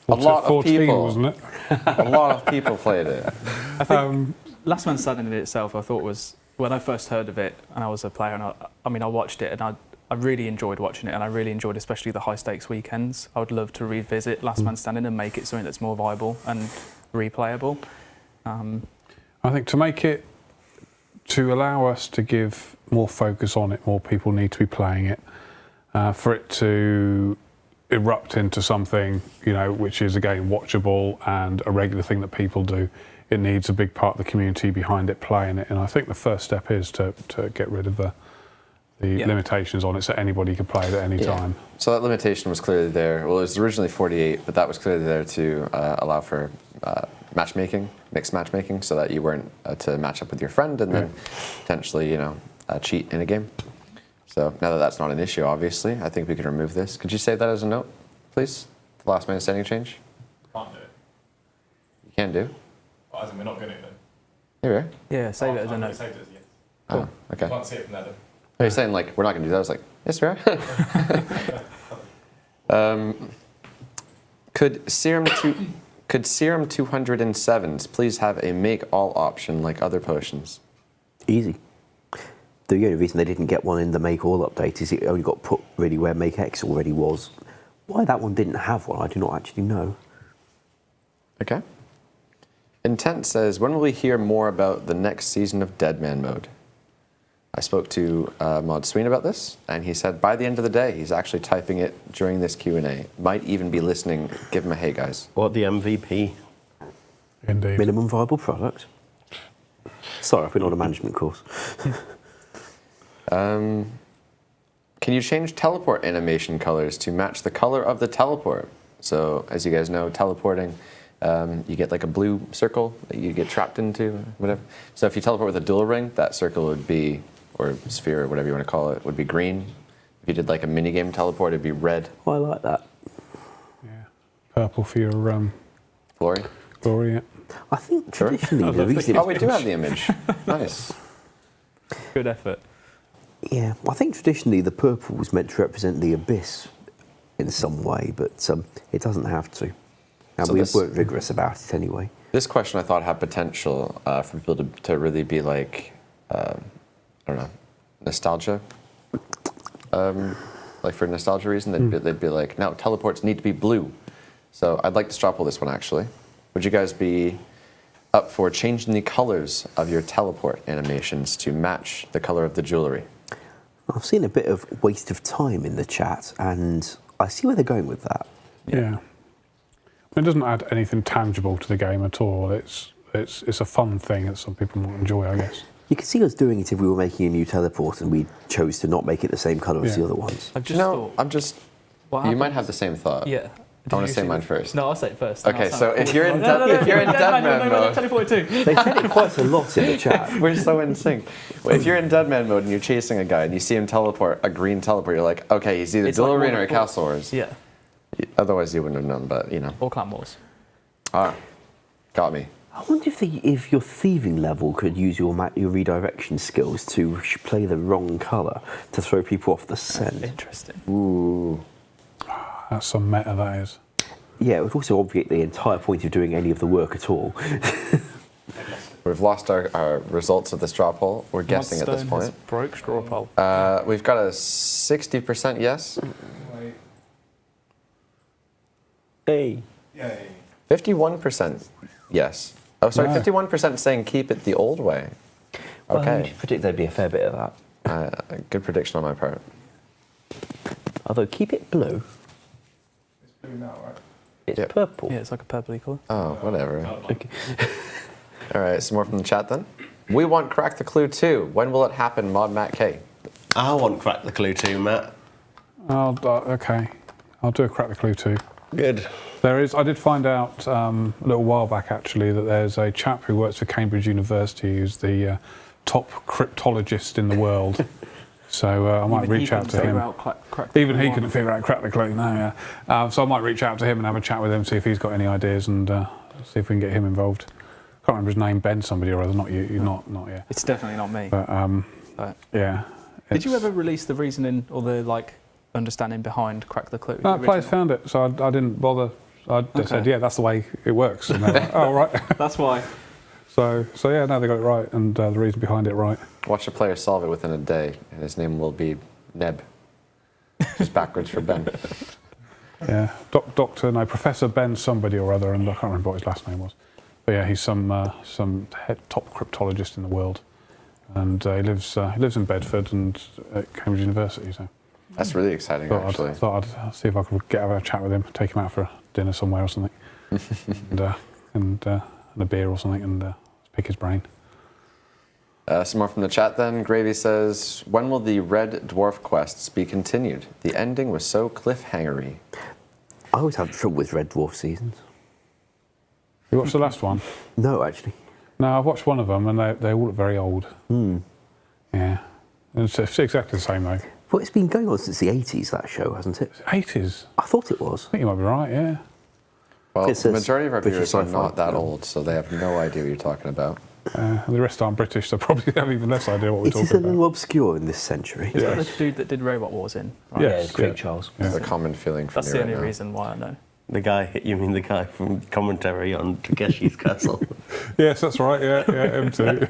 A lot of 14, people. wasn't it? A lot of people played it. I think Last Man Standing in itself, I thought was, when I first heard of it and I was a player, and I watched it and I really enjoyed watching it, and I really enjoyed especially the high stakes weekends. I would love to revisit Last Man Standing and make it something that's more viable and replayable. I think to allow us to give more focus on it, more people need to be playing it. For it to erupt into something, which is again watchable and a regular thing that people do, it needs a big part of the community behind it playing it. And I think the first step is to get rid of the limitations on it, so anybody can play it at any time. So that limitation was clearly there. Well, it was originally 48, but that was clearly there to allow for matchmaking, mixed matchmaking, so that you weren't to match up with your friend and then potentially, cheat in a game. So now that that's not an issue, obviously, I think we can remove this. Could you save that as a note, please? The last man standing change? Can't do it. You can do? Well, as in, we're not going to then. Here we are. Yeah, save it as a I'm note. saved it as yes. Oh, okay. You can't see it from there though. Oh, you're saying like we're not going to do that? I was like, yes, we are. Could Serum 207s please have a make all option like other potions? Easy. The only reason they didn't get one in the Make All update is it only got put really where Make X already was. Why that one didn't have one, I do not actually know. Okay. Intent says, when will we hear more about the next season of Deadman mode? I spoke to Mod Sween about this, and he said by the end of the day, he's actually typing it during this Q&A. Might even be listening. Give him a hey, guys. What the MVP? Indeed. Minimum viable product. Sorry, I've been on a management course. Can you change teleport animation colors to match the color of the teleport? So, as you guys know, teleporting, you get like a blue circle that you get trapped into, whatever. So if you teleport with a dual ring, that circle would be, or sphere, or whatever you want to call it, would be green. If you did like a minigame teleport, it'd be red. Oh, I like that. Yeah. Purple for your Glory. glory. Yeah. I think traditionally the reason... Oh, we do have the image. Nice. Good effort. Yeah, I think traditionally the purple was meant to represent the abyss in some way, but it doesn't have to. And So we this- weren't rigorous about it anyway. This question I thought had potential for people to really be like, I don't know, nostalgia. Like for nostalgia reason, they'd be like, no, teleports need to be blue. So I'd like to straw pull this one actually. Would you guys be up for changing the colors of your teleport animations to match the color of the jewelry? I've seen a bit of waste of time in the chat, and I see where they're going with that. Yeah. It doesn't add anything tangible to the game at all. It's a fun thing that some people might enjoy, I guess. You could see us doing it if we were making a new teleport and we chose to not make it the same colour as the other ones. I've just No, thought. What you might happens- have the same thought. Yeah. I want to say mine first. No, I'll say it first. Okay, so if you're in deadman mode, teleported too. They said it quite a lot in the chat. we're so in sync. Well, if you're in deadman mode and you're chasing a guy and you see him teleport, a green teleport, you're like, okay, he's either It's Duel like Arena War or of Castle Wars. Yeah, Otherwise, you wouldn't have known, but you know. or Clan Wars. Got me. I wonder if your thieving level could use your redirection skills to play the wrong colour to throw people off the scent. Interesting. Ooh. That's some meta, that is. Yeah, it would also obviate the entire point of doing any of the work at all. We've lost our results of this draw poll. We're guessing at this Mudstone point. has broke straw poll. We've got a 60% yes, Wait. Hey. Yay. 51% yes. Oh, sorry, No. 51% saying keep it the old way. Well, Okay, I predict there'd be a fair bit of that. good prediction on my part. Although, keep it blue. It's blue now, right? It's Yep. purple. Yeah, it's like a purpley colour. Oh, whatever. Okay. All right, some more from the chat then. We want Crack the Clue 2. When will it happen, Mod Matt K? I want Crack the Clue too, Matt. Okay. I'll do a Crack the Clue too. Good. I did find out a little while back actually that there's a chap who works for Cambridge University who's the top cryptologist in the world. So I might reach out to him. Even he couldn't figure out Crack the Clue, no, yeah. So I might reach out to him and have a chat with him, see if he's got any ideas and see if we can get him involved. Can't remember his name, Ben somebody or other, not you, not yeah. It's definitely not me. But yeah. Did you ever release the reasoning or the understanding behind Crack the Clue? No, The players original? found it, so I didn't bother. I just said, Okay. yeah, that's the way it works. And they're like, oh, right. That's why. So yeah, now they got it right, and the reason behind it right. Watch a player solve it within a day, and his name will be Neb. Just backwards for Ben. Yeah, Professor Ben somebody or other, and I can't remember what his last name was. But yeah, he's some head top cryptologist in the world, and he lives in Bedford and at Cambridge University. So That's really exciting, actually. thought I'd see if I could have a chat with him, take him out for dinner somewhere or something, and a beer or something, and pick his brain. Some more from the chat then. Gravy says, when will the Red Dwarf quests be continued? The ending was so cliffhangery. I always have trouble with Red Dwarf seasons. You watched the last one? No, actually. No, I've watched one of them, and they all look very old. Yeah, and it's exactly the same though. Well, it's been going on since the 80s, that show, hasn't it? 80s. I thought it was. I think you might be right. Yeah. Well, It's the a majority of our British viewers are sci-fi not that film. old, so they have no idea what you're talking about. The rest aren't British, so probably have even less idea what we're It is a talking about. little obscure in this century. Is that the dude that did Robot Wars in? Right? Yes, Craig yeah. Charles. It's a common feeling for That's me the right only now. reason why I know. You mean the guy from commentary on Takeshi's Castle? Yes, that's right. Yeah, him too.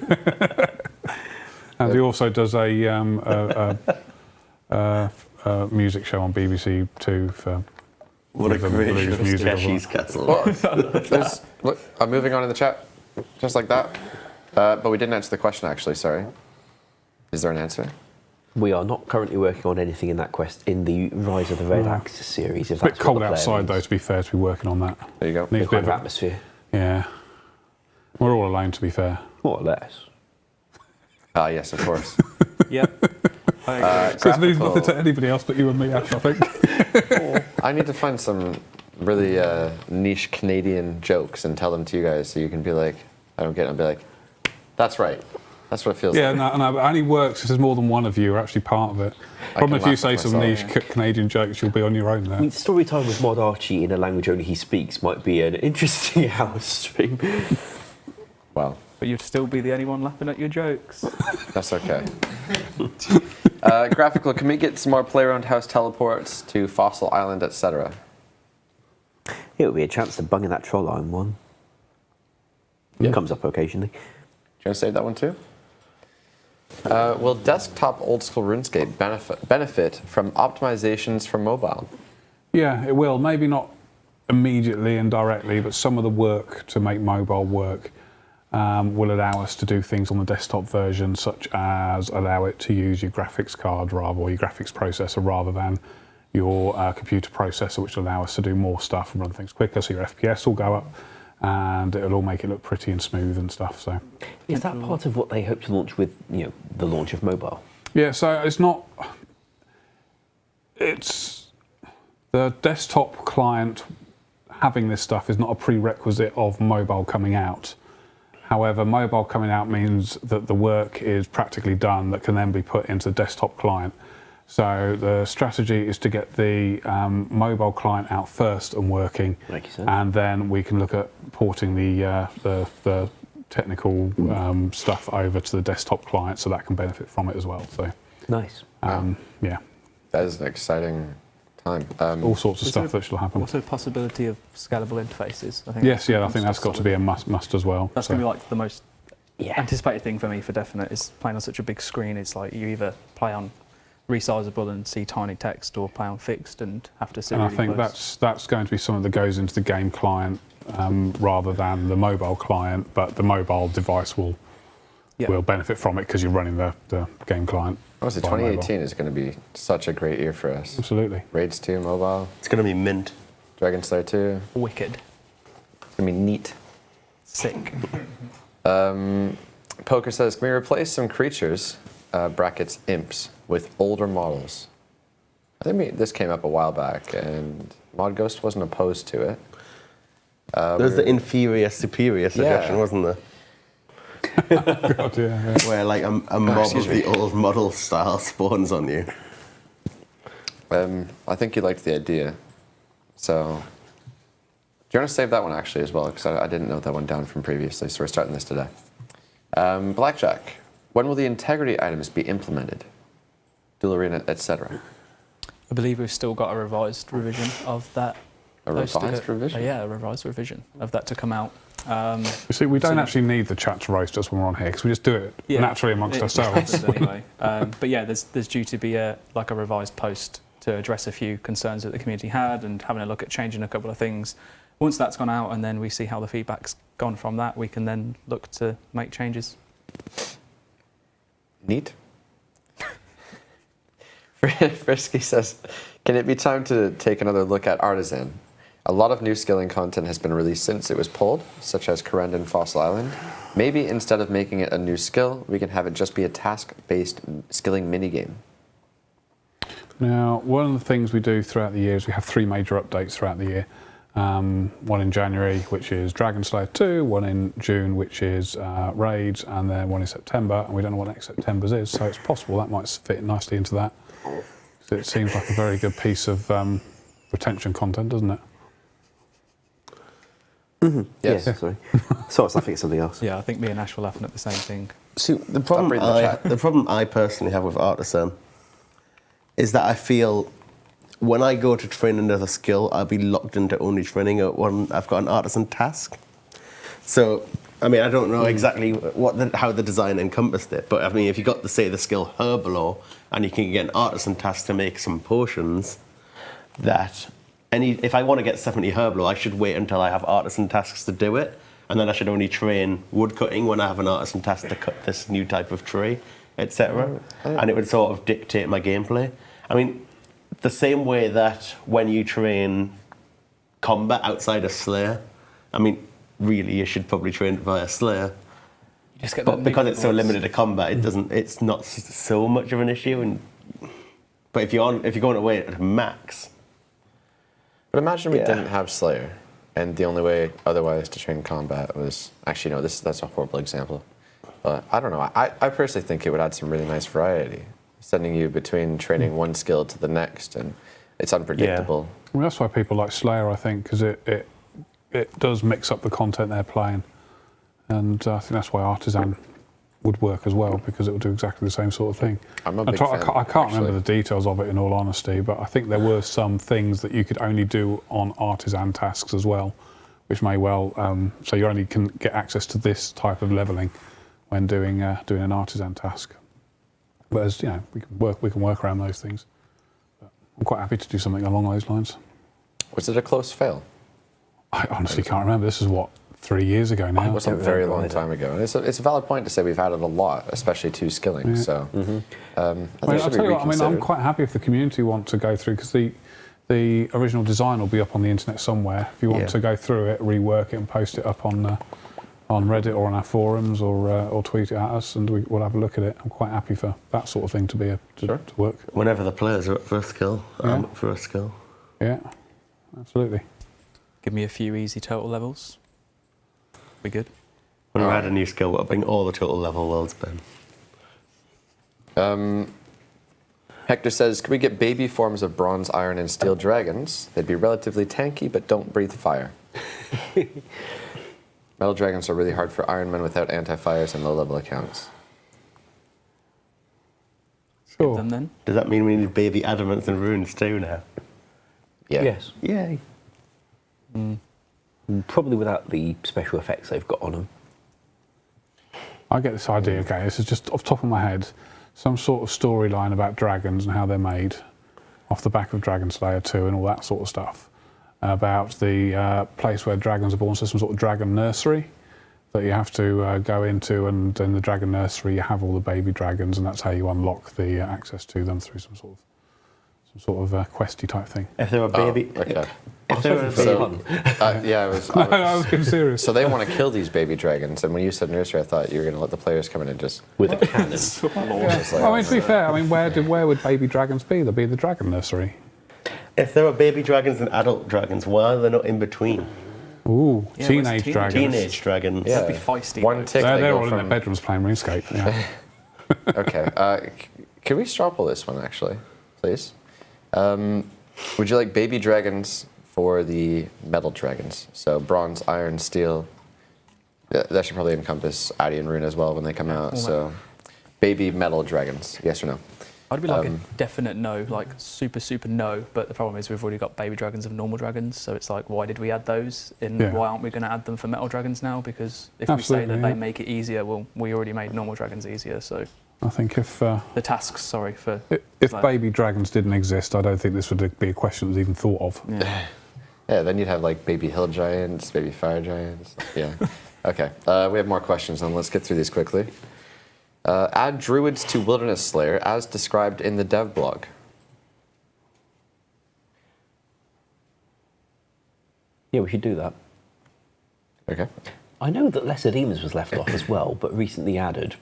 And he also does a music show on BBC Two for. What a Rhythm, creation blues of music as Takeshi's Castle. Look, I'm moving on in the chat, just like that. But we didn't answer the question, actually, sorry. Is there an answer? We are not currently working on anything in that quest in the Rise of the Red No. Axe series. If It's a bit that's what cold the player outside though, means. to be fair, to be working on that. There you go. Needs a Kind bit of of a- atmosphere, Yeah. We're all alone, to be fair. more or less. Ah, yes, of course. Yep. I agree. So it means Graphical- nothing to anybody else but you and me, Ash, I think. I need to find some really niche Canadian jokes and tell them to you guys so you can be like, I don't get it, I'll be like, that's right. That's what it feels Yeah, like. no, but it only works if there's more than one of you who are actually part of it. Problem can if you laugh say at some niche myself. Canadian jokes, you'll be on your own there. I mean, story time with Mod Archie in a language only he speaks might be an interesting hour stream. Well, But you'd still be the only one laughing at your jokes. that's okay. Graphical, can we get some more play around house teleports to Fossil Island, etc.? It would be a chance to bung in that troll iron one. Yeah. It comes up occasionally. Do you want to save that one too? Will desktop old school RuneScape benefit from optimizations for mobile? Yeah, it will. Maybe not immediately and directly, but some of the work to make mobile work will allow us to do things on the desktop version, such as allow it to use your graphics card or your graphics processor rather than your computer processor, which will allow us to do more stuff and run things quicker. So your FPS will go up, and it'll all make it look pretty and smooth and stuff. So Is that part of what they hope to launch with, the launch of mobile? yeah, so it's not. It's the desktop client having this stuff is not a prerequisite of mobile coming out. However, mobile coming out means that the work is practically done that can then be put into the desktop client. So the strategy is to get the mobile client out first and working, and then we can look at porting the technical stuff over to the desktop client, so that can benefit from it as well. So nice. Yeah, that is an exciting time. All sorts of stuff that should happen. Also, possibility of scalable interfaces. I think Yes, I think that's got to be a must as well. That's going to be like the most anticipated thing for me for definite. Is playing on such a big screen. It's like you either play on resizable and see tiny text, or play on fixed and have to sit. And really I think close. that's going to be something that goes into the game client rather than the mobile client, but the mobile device will benefit from it because you're running the game client. Honestly, 2018 is going to be such a great year for us. Absolutely. Raids 2 mobile. It's going to be mint. Dragon Slayer 2. Wicked. It's going to be neat. Sick. Poker says, can we replace some creatures, brackets imps, with older models? I think this came up a while back, and Mod Ghost wasn't opposed to it. There's the inferior superior suggestion, wasn't there? God, yeah. Where like a mob of the old model style spawns on you. I think you liked the idea. So, do you want to save that one actually as well? Because I didn't note that one down from previously, so we're starting this today. Blackjack. When will the integrity items be implemented? Dual Arena, etc. I believe we've still got a revised revision of that. A revised revision? Yeah, a revised revision of that to come out. You see, we don't actually need the chat to roast us when we're on here, because we just do it naturally amongst ourselves. Anyway. But yeah, there's due to be a revised post to address a few concerns that the community had, and having a look at changing a couple of things. Once that's gone out and then we see how the feedback's gone from that, we can then look to make changes. Neat. Frisky says, can it be time to take another look at Artisan? A lot of new skilling content has been released since it was pulled, such as Corendon Fossil Island. Maybe instead of making it a new skill, we can have it just be a task-based skilling minigame. Now, one of the things we do throughout the year is we have 3 major updates throughout the year. One in January, which is Dragon Slayer 2, one in June, which is Raids, and then one in September, and we don't know what next September's is, so it's possible that might fit nicely into that. So it seems like a very good piece of retention content, doesn't it? Mm-hmm. Yes. Yeah, sorry. So I was laughing at something else. Yeah, I think me and Ash were laughing at the same thing. See, the problem I personally have with Artisan is that I feel when I go to train another skill, I'll be locked into only training at one. I've got an Artisan task. So, I mean, I don't know exactly how the design encompassed it, but I mean, if you got the skill Herbalaw, and you can get an Artisan task to make some potions, if I want to get 70 Herbalaw, I should wait until I have Artisan tasks to do it, and then I should only train woodcutting when I have an Artisan task to cut this new type of tree, etc. And it would sort of dictate my gameplay. I mean, the same way that when you train combat outside of Slayer, I mean, really, you should probably train via Slayer. You just get but because it's so limited to combat, it's not so much of an issue. But if you're going away at max. But imagine we didn't have Slayer, and the only way otherwise to train combat was actually no. That's a horrible example. But I don't know. I personally think it would add some really nice variety, sending you between training one skill to the next, and it's unpredictable. Yeah. Well, that's why people like Slayer, I think, because it does mix up the content they're playing, and I think that's why Artisan would work as well, because it will do exactly the same sort of thing. I'm a big fan, I can't remember the details of it in all honesty, but I think there were some things that you could only do on Artisan tasks as well, which may well so you only can get access to this type of leveling when doing an Artisan task. Whereas we can work around those things. But I'm quite happy to do something along those lines. Was it a close fail? I honestly can't remember. This is 3 years ago now. It was a very long time ago. And it's a valid point to say we've added a lot, especially to skilling. Yeah. So, I'll tell you what, I'm quite happy if the community want to go through, because the original design will be up on the internet somewhere. If you want to go through it, rework it, and post it up on Reddit or on our forums, or tweet it at us, and we'll have a look at it. I'm quite happy for that sort of thing to work. Whenever the players are up for a skill, I'm up for a skill. Yeah, absolutely. Give me a few easy total levels. We good? When we add a new skill, we'll bring all the total level worlds, Ben. Hector says, "Can we get baby forms of bronze, iron, and steel dragons? They'd be relatively tanky, but don't breathe fire." Metal dragons are really hard for Iron Men without anti-fires and low-level accounts. Sure. Them then. Does that mean we need baby adamants and runes too now? Yeah. Yes. Yay. Probably without the special effects they've got on them. I get this idea, okay, this is just off the top of my head, some sort of storyline about dragons and how they're made, off the back of Dragon Slayer 2 and all that sort of stuff, about the place where dragons are born, so some sort of dragon nursery that you have to go into, and in the dragon nursery you have all the baby dragons, and that's how you unlock the access to them through some sort of questy type thing. If there were baby, Okay. if there were So, yeah, I was. No, I was being serious. So they want to kill these baby dragons, and when you said nursery, I thought you were going to let the players come in and just. With a cannon. Well, I mean, to be fair, I mean, where would baby dragons be? They'd be the dragon nursery. if there were baby dragons and adult dragons, why are they not in between? Ooh, Yeah, teenage where's dragons. Teenage dragons. Yeah. That'd be feisty. One though. tick. They're, they they're go all in their from- bedrooms playing RuneScape. Yeah. Okay. Can we straw pull this one actually, please? Would you like baby dragons for the metal dragons? So bronze, iron, steel. That should probably encompass Addy and Rune as well when they come out. all So baby metal dragons, yes or no? I'd be like a definite no, like super no. But the problem is we've already got baby dragons and normal dragons, so it's like, why did we add those? And Yeah. why aren't we going to add them for metal dragons now? Because if we say Absolutely, that yeah. they make it easier, well, we already made normal dragons easier. So I think if the tasks, sorry for. if like- baby dragons didn't exist, I don't think this would be a question that was even thought of. Yeah. Yeah, then you'd have like baby hill giants, baby fire giants. Yeah. Okay. We have more questions, and let's get through these quickly. Add druids to Wilderness Slayer as described in the dev blog. Yeah, we should do that. Okay. I know that Lesser Demons was left off as well, but recently added.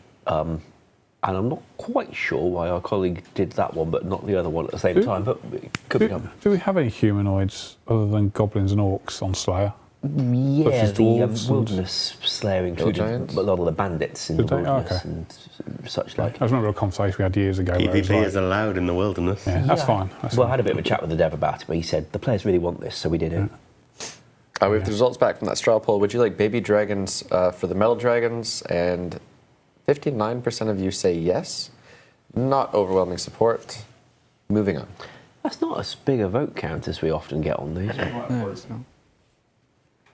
And I'm not quite sure why our colleague did that one, but not the other one at the same time. But it could be done. Do we have any humanoids other than goblins and orcs on Slayer? Yeah, as the dwarves and- wilderness slayer included giants? a lot of the bandits in Did the they? Oh, wilderness okay. and such like. I remember a conversation we had years ago. Where it was PvP like, is allowed in the wilderness. yeah, that's Yeah. fine. That's Well, I fine. had a bit of a chat with the dev about it, but he said the players really want this, so we did it. We have the results back from that straw poll. Would you like baby dragons for the metal dragons? And 59% of you say yes. Not overwhelming support. Moving on. That's not as big a vote count as we often get on these. No, it's not.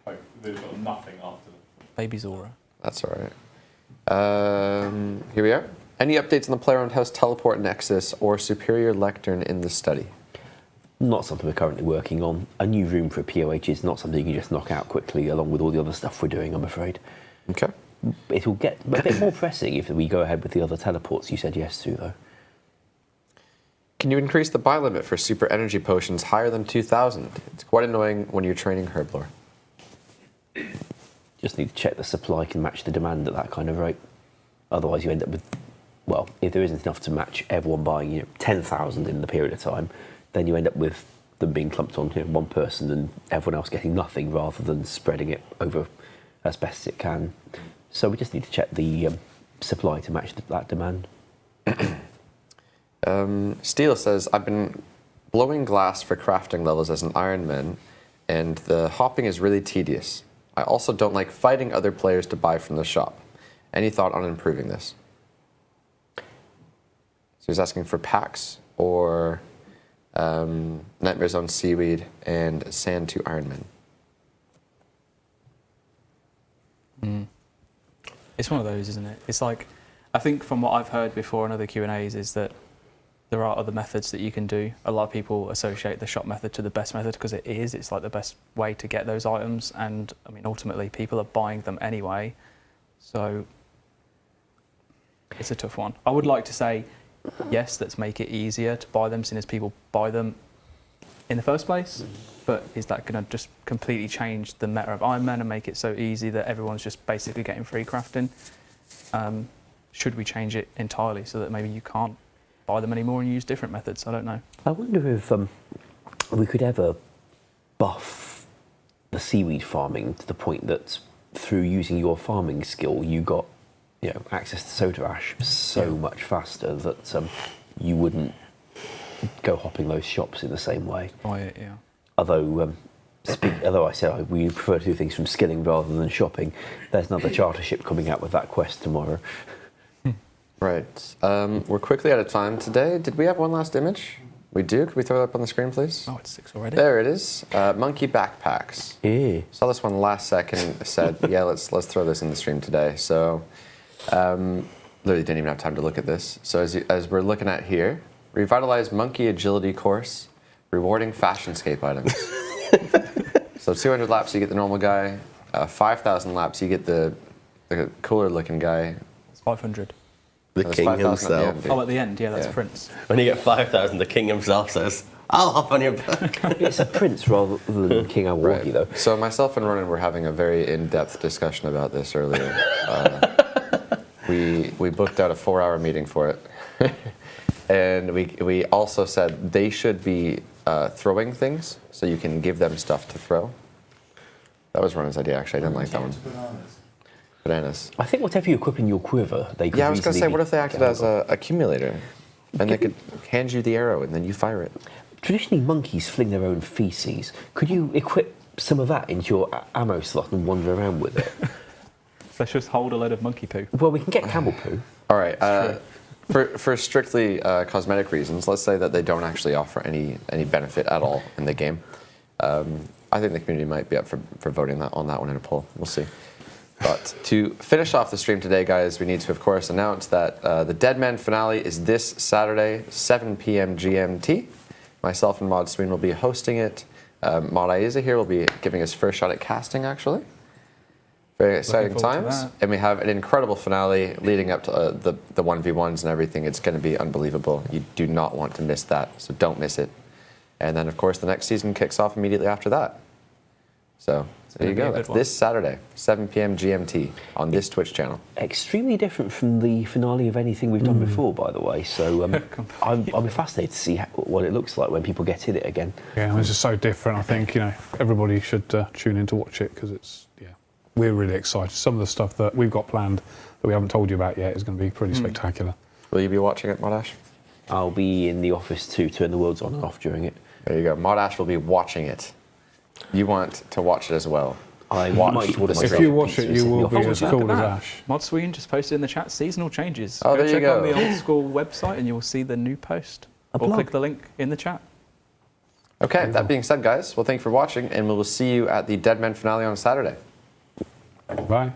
Like, they've got nothing after them. Baby's aura. That's all right. Here we are. Any updates on the player-owned house teleport nexus or superior lectern in the study? Not something we're currently working on. A new room for a POH is not something you can just knock out quickly, along with all the other stuff we're doing, I'm afraid. Okay. It'll get a bit more pressing if we go ahead with the other teleports you said yes to, though. Can you increase the buy limit for super energy potions higher than 2,000? It's quite annoying when you're training Herblore. Just need to check the supply can match the demand at that kind of rate. Otherwise, you end up with, well, if there isn't enough to match everyone buying 10,000 in the period of time, then you end up with them being clumped on one person and everyone else getting nothing rather than spreading it over as best as it can. So we just need to check the supply to match that demand. Steele says, I've been blowing glass for crafting levels as an Iron Man, and the hopping is really tedious. I also don't like fighting other players to buy from the shop. Any thought on improving this? So he's asking for packs or Nightmare Zone Seaweed and Sand to Iron Man. It's one of those, isn't it? It's like, I think from what I've heard before in other Q&As is that there are other methods that you can do. A lot of people associate the shop method to the best method because it is. It's like the best way to get those items. And I mean, ultimately, people are buying them anyway. So it's a tough one. I would like to say, yes, let's make it easier to buy them, seeing as people buy them in the first place. But is that going to just completely change the meta of Iron Man and make it so easy that everyone's just basically getting free crafting? Should we change it entirely so that maybe you can't buy them anymore and use different methods? I don't know. I wonder if we could ever buff the seaweed farming to the point that through using your farming skill, you got access to soda ash so much faster that you wouldn't go hopping those shops in the same way. Buy it, yeah. Although I said we prefer to do things from skilling rather than shopping, there's another charter ship coming out with that quest tomorrow. Right. We're quickly out of time today. Did we have one last image? We do. Could we throw that up on the screen, please? Oh, it's 6 already. There it is. Monkey backpacks. Yeah. Saw this one last second. Said, yeah, let's throw this in the stream today. So, literally didn't even have time to look at this. So as we're looking at here, revitalized monkey agility course, rewarding fashionscape items. So 200 laps you get the normal guy. 5,000 laps you get the cooler looking guy. It's 500. The There's king 5,000 at the himself. end. Oh, at the end, yeah, that's Yeah. Prince. When you get 5,000, the king himself says, "I'll hop on your back." It's a prince rather than King Awagi, though. So myself and Ronan were having a very in-depth discussion about this earlier. We booked out a 4-hour meeting for it, and we also said they should be throwing things so you can give them stuff to throw. That was Ronan's idea, actually. I didn't like that one. Bananas. I think whatever you equip in your quiver, they could Yeah, I was going to easily say, what if they acted get as out an accumulator, and they could hand you the arrow and then you fire it? of. Traditionally, monkeys fling their own feces. Could you equip some of that into your ammo slot and wander around with it? Let's just hold a load of monkey poo. Well, we can get camel poo. All right. For strictly cosmetic reasons, let's say that they don't actually offer any benefit at all in the game. I think the community might be up for voting on that one in a poll. We'll see. But to finish off the stream today, guys, we need to, of course, announce that the Dead Men finale is this Saturday, 7 p.m. GMT. Myself and Mod Sween will be hosting it. Mod Aiza here will be giving his first shot at casting, actually. Very exciting forward to times. that. And we have an incredible finale leading up to the 1v1s and everything. It's going to be unbelievable. You do not want to miss that, so don't miss it. And then, of course, the next season kicks off immediately after that. So there you gonna be go. a good That's one. this Saturday, 7 p.m. GMT on this Twitch channel. Extremely different from the finale of anything we've done before, by the way. So I'm fascinated to see what it looks like when people get in it again. Yeah, this is so different. I think everybody should tune in to watch it because we're really excited. Some of the stuff that we've got planned that we haven't told you about yet is going to be pretty spectacular. Will you be watching it, Modash? I'll be in the office to turn the worlds on and off during it. There you go. Modash will be watching it. You want to watch it as well. I Watch might order the myself If you a watch pizza it, and you sit in will the be office as with cool that. as that. Ash. Mod Sween just posted in the chat seasonal changes. Oh, Go there you check go. out the old school website and you will see the new post. Or blog. click the link in the chat. Okay, that being said, guys, well, thank you for watching, and we will see you at the Dead Men finale on Saturday. Bye.